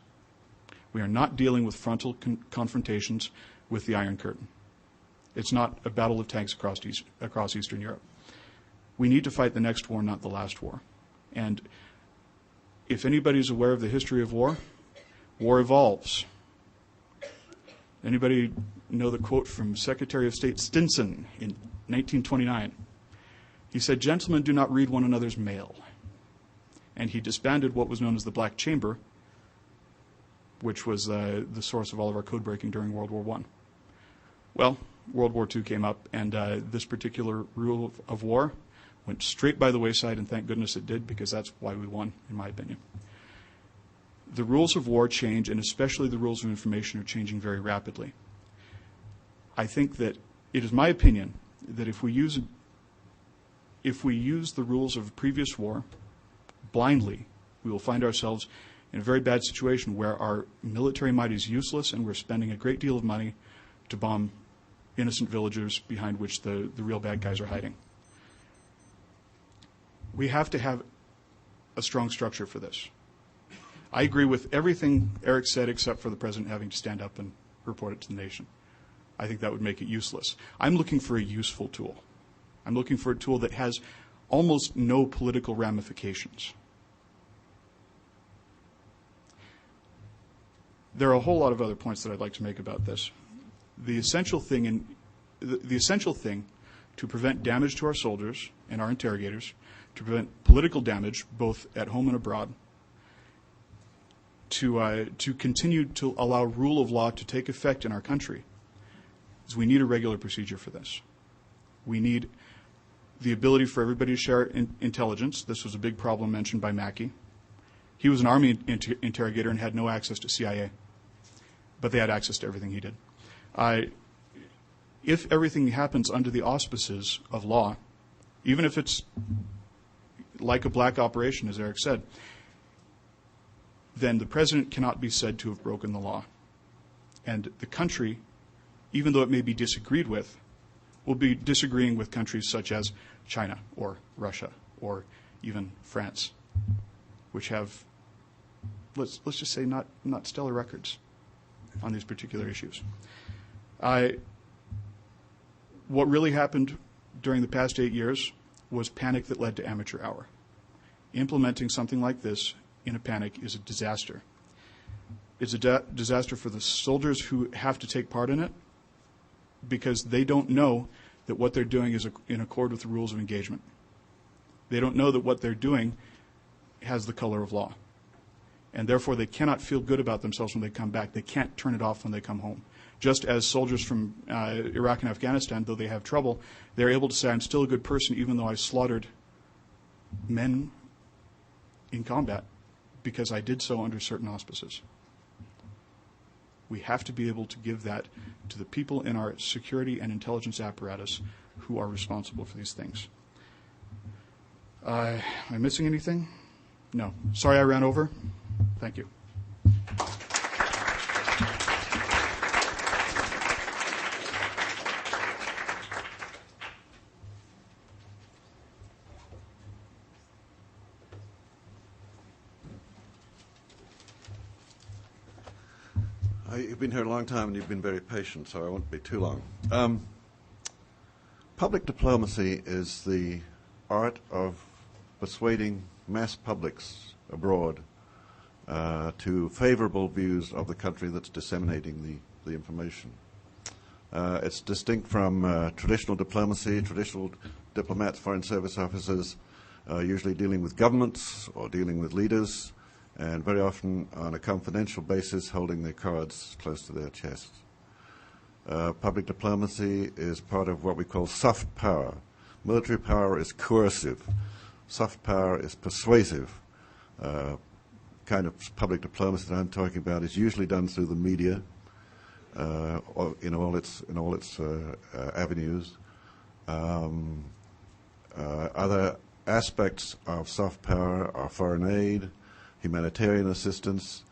We are not dealing with frontal confrontations with the Iron Curtain. It's not a battle of tanks across Eastern Europe. We need to fight the next war, not the last war. And if anybody's aware of the history of war, war evolves. Anybody know the quote from Secretary of State Stinson in 1929? He said, "Gentlemen do not read one another's mail." And he disbanded what was known as the Black Chamber, which was the source of all of our code breaking during World War I. Well, World War II came up, and this particular rule of war went straight by the wayside, and thank goodness it did, because that's why we won, in my opinion. The rules of war change, and especially the rules of information are changing very rapidly. I think that it is my opinion that if we use the rules of a previous war blindly, we will find ourselves in a very bad situation where our military might is useless and we're spending a great deal of money to bomb innocent villagers behind which the real bad guys are hiding. We have to have a strong structure for this. I agree with everything Eric said except for the president having to stand up and report it to the nation. I think that would make it useless. I'm looking for a useful tool. I'm looking for a tool that has almost no political ramifications. There are a whole lot of other points that I'd like to make about this. The essential thing to prevent damage to our soldiers and our interrogators, to prevent political damage both at home and abroad, to continue to allow rule of law to take effect in our country, is we need a regular procedure for this. We need the ability for everybody to share intelligence. This was a big problem mentioned by Mackey. He was an Army interrogator and had no access to CIA, but they had access to everything he did. If everything happens under the auspices of law, even if it's like a black operation, as Eric said, then the president cannot be said to have broken the law. And the country, even though it may be disagreed with, will be disagreeing with countries such as China or Russia or even France, which have, let's just say, not stellar records on these particular issues. What really happened during the past 8 years was panic that led to amateur hour. Implementing something like this in a panic is a disaster. It's a disaster for the soldiers who have to take part in it, because they don't know that what they're doing is in accord with the rules of engagement. They don't know that what they're doing has the color of law. And therefore they cannot feel good about themselves when they come back. They can't turn it off when they come home. Just as soldiers from Iraq and Afghanistan, though they have trouble, they're able to say, I'm still a good person even though I slaughtered men in combat because I did so under certain auspices. We have to be able to give that to the people in our security and intelligence apparatus who are responsible for these things. Am I missing anything? No. Sorry I ran over. Thank you. You've been here a long time and you've been very patient, so I won't be too long. Public diplomacy is the art of persuading mass publics abroad to favorable views of the country that's disseminating the information. It's distinct from traditional diplomacy. Traditional diplomats, foreign service officers, usually dealing with governments or dealing with leaders, and very often on a confidential basis holding their cards close to their chests. Public diplomacy is part of what we call soft power. Military power is coercive. Soft power is persuasive. Kind of public diplomacy that I'm talking about is usually done through the media, or in all its avenues. Other aspects of soft power are foreign aid, humanitarian assistance,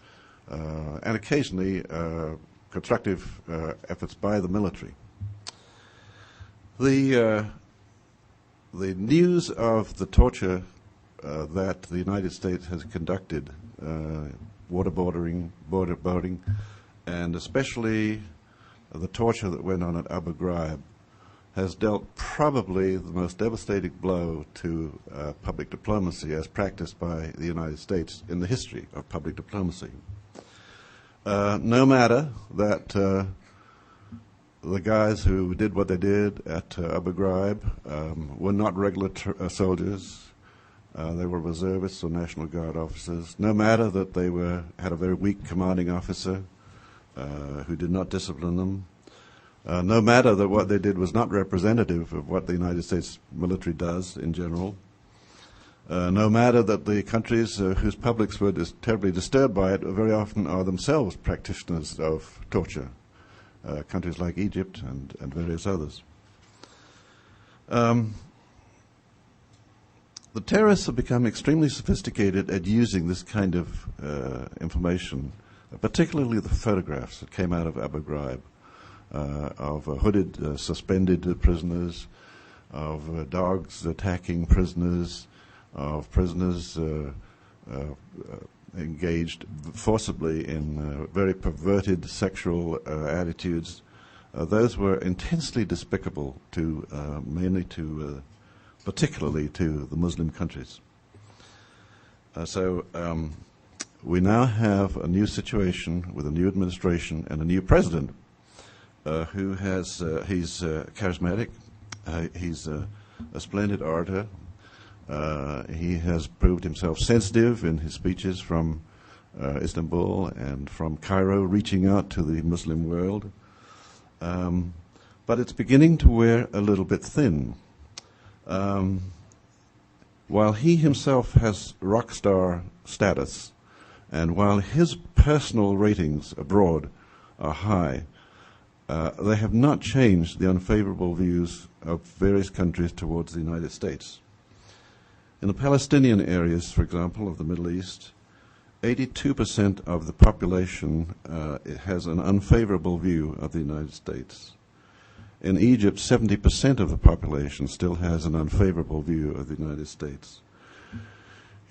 and occasionally constructive efforts by the military. The news of the torture that the United States has conducted waterboarding, and especially the torture that went on at Abu Ghraib has dealt probably the most devastating blow to public diplomacy as practiced by the United States in the history of public diplomacy. No matter that the guys who did what they did at Abu Ghraib were not regular soldiers, they were reservists or National Guard officers. No matter that they had a very weak commanding officer who did not discipline them. No matter that what they did was not representative of what the United States military does in general. No matter that the countries whose publics were terribly disturbed by it very often are themselves practitioners of torture, countries like Egypt and various others. The terrorists have become extremely sophisticated at using this kind of information, particularly the photographs that came out of Abu Ghraib. Of hooded, suspended prisoners, of dogs attacking prisoners, of prisoners engaged forcibly in very perverted sexual attitudes. Those were intensely despicable to, particularly to the Muslim countries. So we now have a new situation with a new administration and a new president. He's charismatic, he's a splendid orator, he has proved himself sensitive in his speeches from Istanbul and from Cairo, reaching out to the Muslim world. But it's beginning to wear a little bit thin. While he himself has rock star status, and while his personal ratings abroad are high, they have not changed the unfavorable views of various countries towards the United States. In the Palestinian areas, for example, of the Middle East, 82% of the population has an unfavorable view of the United States. In Egypt, 70% of the population still has an unfavorable view of the United States.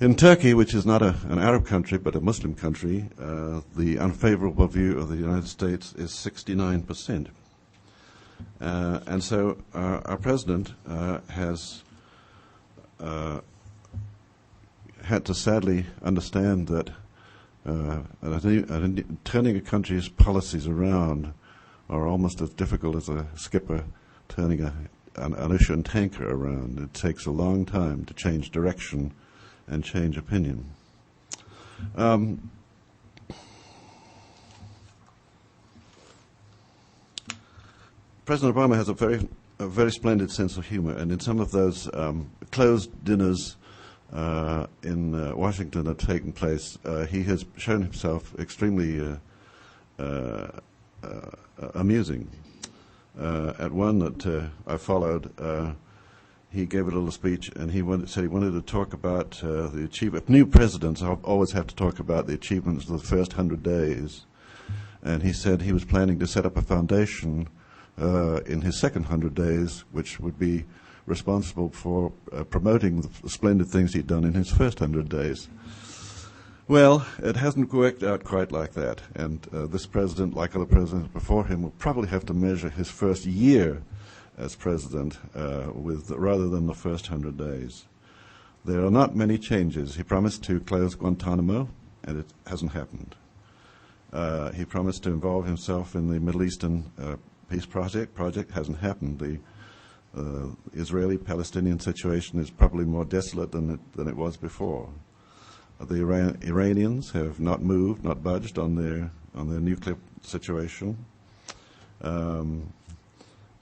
In Turkey, which is not an Arab country but a Muslim country, the unfavorable view of the United States is 69%. And so our president has had to sadly understand that turning a country's policies around are almost as difficult as a skipper turning an ocean tanker around. It takes a long time to change direction and change opinion. President Obama has a very splendid sense of humor, and in some of those closed dinners in Washington that have taken place, he has shown himself extremely amusing. At one that I followed, he gave a little speech, and said he wanted to talk about the achievement. New presidents always have to talk about the achievements of the first 100 days. And he said he was planning to set up a foundation in his second 100 days, which would be responsible for promoting the splendid things he'd done in his first 100 days. Well, it hasn't worked out quite like that. And this president, like other presidents before him, will probably have to measure his first year as president rather than the first 100 days. There are not many changes. He promised to close Guantanamo, and it hasn't happened. He promised to involve himself in the Middle Eastern peace project. Project hasn't happened. The Israeli-Palestinian situation is probably more desolate than it was before. The Iranians have not moved, not budged on their nuclear situation.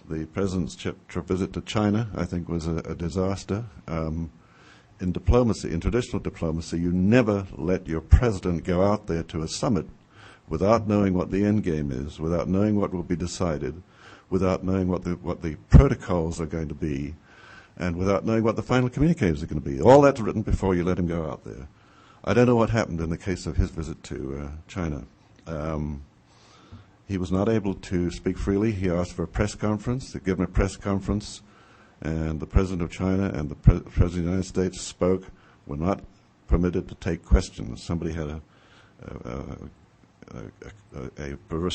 The president's trip visit to China, I think, was a disaster. In diplomacy, in traditional diplomacy, you never let your president go out there to a summit without knowing what the end game is, without knowing what will be decided, without knowing what the protocols are going to be, and without knowing what the final communicators are going to be. All that's written before you let him go out there. I don't know what happened in the case of his visit to China. He was not able to speak freely. He asked for a press conference. They gave him a press conference, and the president of China and the president of the United States were not permitted to take questions. Somebody had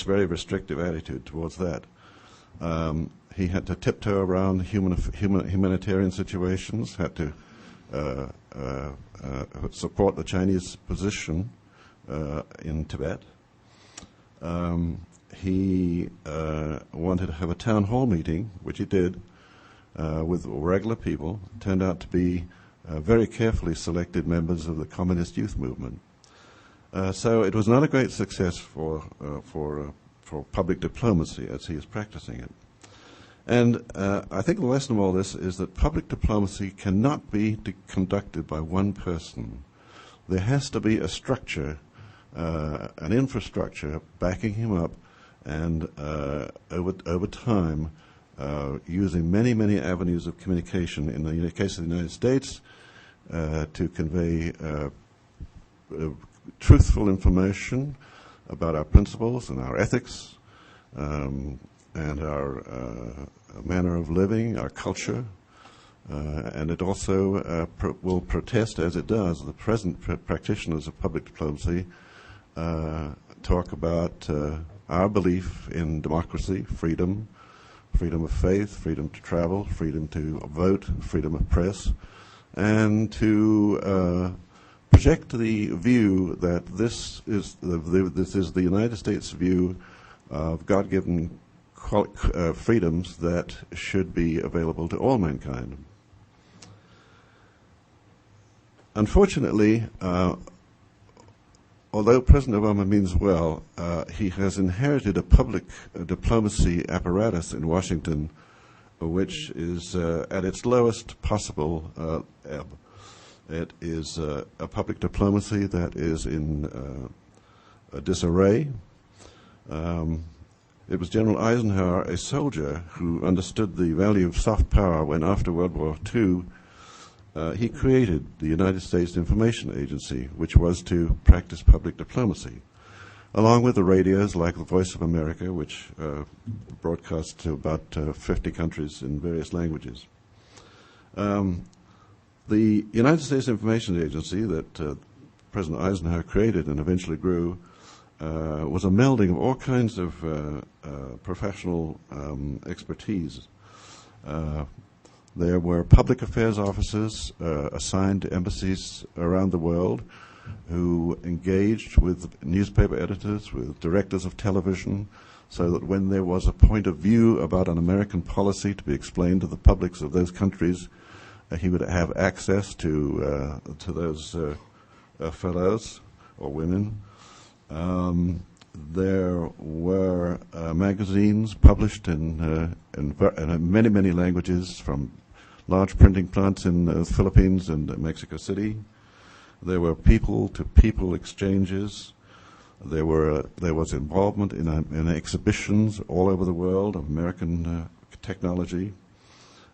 very restrictive attitude towards that. He had to tiptoe around humanitarian situations, had to support the Chinese position in Tibet. He wanted to have a town hall meeting, which he did, with regular people. Turned out to be very carefully selected members of the Communist Youth Movement. So it was not a great success for public diplomacy as he is practicing it. And I think the lesson of all this is that public diplomacy cannot be conducted by one person. There has to be a structure, an infrastructure backing him up, and over time, using many, many avenues of communication. In the case of the United States, to convey truthful information about our principles and our ethics, and our manner of living, our culture, and it also will protest, as it does, the present practitioners of public diplomacy talk about our belief in democracy, freedom of faith, freedom to travel, freedom to vote, freedom of press, and to project the view that this is the United States view of God-given freedoms that should be available to all mankind. Unfortunately, although President Obama means well, he has inherited a public diplomacy apparatus in Washington which is at its lowest possible ebb. It is a public diplomacy that is in disarray. It was General Eisenhower, a soldier who understood the value of soft power when, after World War II, he created the United States Information Agency, which was to practice public diplomacy, along with the radios like the Voice of America, which broadcasts to about 50 countries in various languages. The United States Information Agency that President Eisenhower created and eventually grew was a melding of all kinds of professional expertise. There were public affairs officers assigned to embassies around the world who engaged with newspaper editors, with directors of television, so that when there was a point of view about an American policy to be explained to the publics of those countries, he would have access to those fellows or women. There were magazines published in many, many languages from large printing plants in the Philippines and Mexico City. There were people-to-people exchanges. There was involvement in exhibitions all over the world of American technology.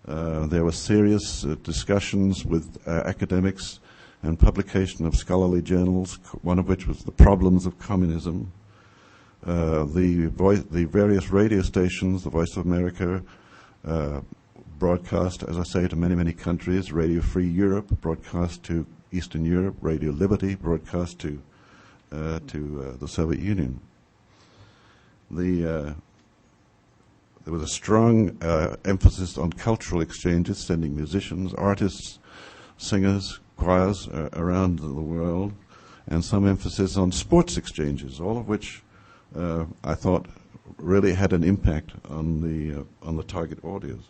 There were serious discussions with academics and publication of scholarly journals, one of which was The Problems of Communism. The various radio stations, the Voice of America, broadcast, as I say, to many, many countries. Radio Free Europe broadcast to Eastern Europe. Radio Liberty broadcast to the Soviet Union. There was a strong emphasis on cultural exchanges, sending musicians, artists, singers, choirs around the world, and some emphasis on sports exchanges, all of which I thought really had an impact on the target audience.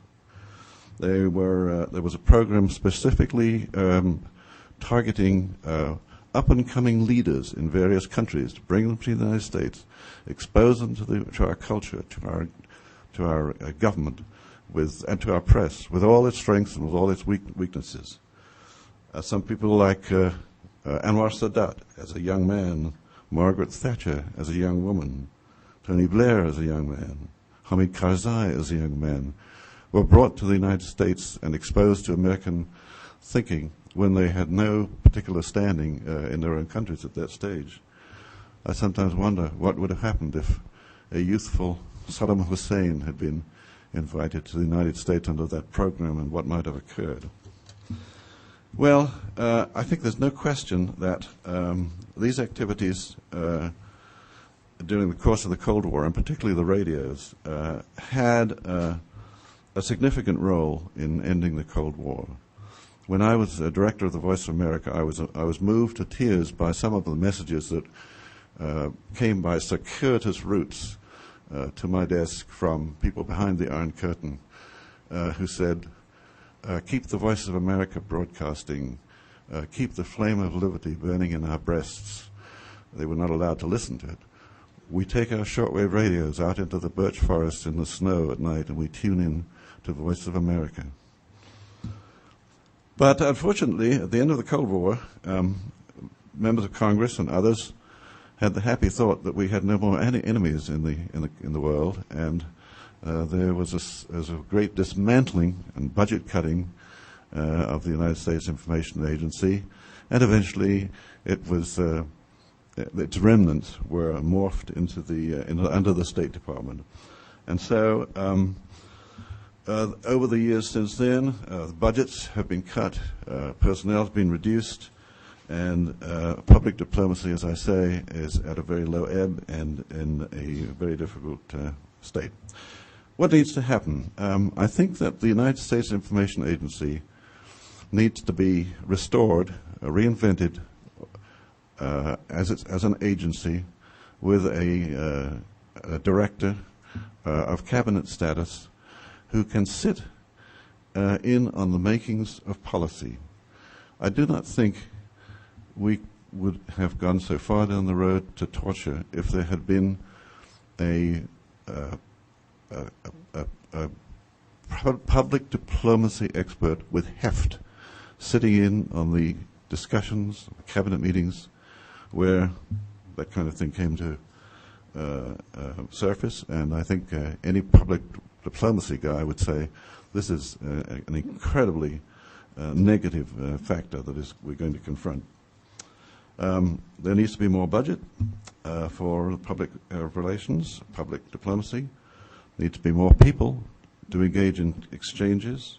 There was a program specifically targeting up-and-coming leaders in various countries to bring them to the United States, expose them to our culture, to our government, and to our press, with all its strengths and with all its weaknesses. Some people like Anwar Sadat as a young man, Margaret Thatcher as a young woman, Tony Blair as a young man, Hamid Karzai as a young man, were brought to the United States and exposed to American thinking when they had no particular standing in their own countries at that stage. I sometimes wonder what would have happened if a youthful Saddam Hussein had been invited to the United States under that program and what might have occurred. Well, I think there's no question that these activities during the course of the Cold War, and particularly the radios, had a significant role in ending the Cold War. When I was director of the Voice of America, I was moved to tears by some of the messages that came by circuitous routes to my desk from people behind the Iron Curtain who said, keep the Voice of America broadcasting, keep the flame of liberty burning in our breasts. They were not allowed to listen to it. We take our shortwave radios out into the birch forest in the snow at night and we tune in to the Voice of America. But unfortunately, at the end of the Cold War, members of Congress and others had the happy thought that we had no more enemies in the world, and there was a great dismantling and budget cutting of the United States Information Agency, and eventually its remnants were morphed into under the State Department. And so over the years since then, the budgets have been cut, personnel has been reduced, and public diplomacy, as I say, is at a very low ebb and in a very difficult state. What needs to happen? I think that the United States Information Agency needs to be restored, reinvented as an agency with a director of cabinet status who can sit in on the makings of policy. I do not think we would have gone so far down the road to torture if there had been a public diplomacy expert with heft sitting in on the discussions, cabinet meetings, where that kind of thing came to surface. And I think any public diplomacy guy would say this is an incredibly negative factor that we're going to confront. There needs to be more budget for public relations, public diplomacy. There needs to be more people to engage in exchanges.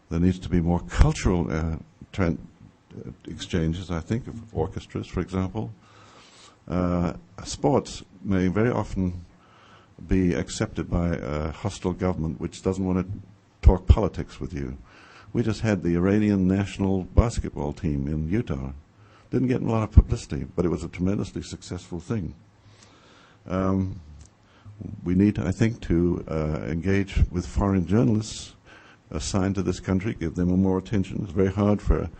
There needs to be more cultural exchanges, I think, of orchestras, for example. Sports may very often be accepted by a hostile government which doesn't want to talk politics with you. We just had the Iranian national basketball team in Utah. Didn't get a lot of publicity, but it was a tremendously successful thing. We need, I think, to engage with foreign journalists assigned to this country, give them more attention. It's very hard for a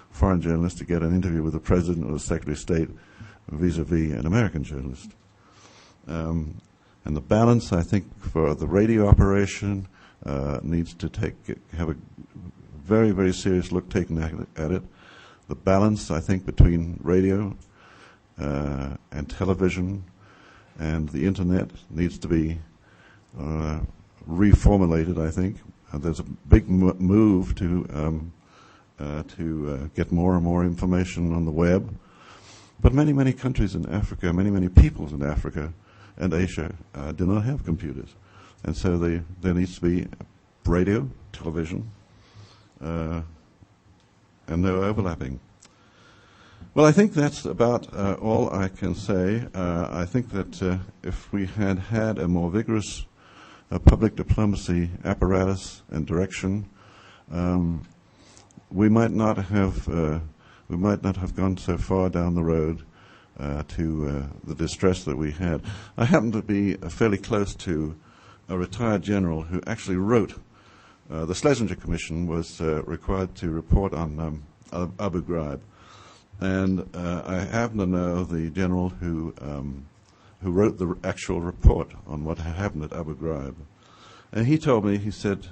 foreign journalist to get an interview with the President or the Secretary of State vis-a-vis an American journalist. And the balance, I think, for the radio operation needs to have a very, very serious look taken at it. The balance, I think, between radio and television and the Internet needs to be reformulated, I think. There's a big move to get more and more information on the web. But many, many countries in Africa, many, many peoples in Africa and Asia do not have computers. And so there needs to be radio, television, and no overlapping. Well, I think that's about all I can say. I think that if we had had a more vigorous public diplomacy apparatus and direction, we might not have gone so far down the road to the distress that we had. I happen to be fairly close to a retired general who actually wrote. The Schlesinger Commission was required to report on Abu Ghraib, and I happen to know the general who wrote the actual report on what had happened at Abu Ghraib. And he told me, he said,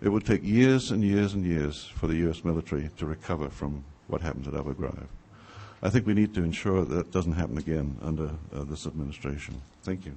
it would take years and years and years for the U.S. military to recover from what happened at Abu Ghraib. I think we need to ensure that doesn't happen again under this administration. Thank you.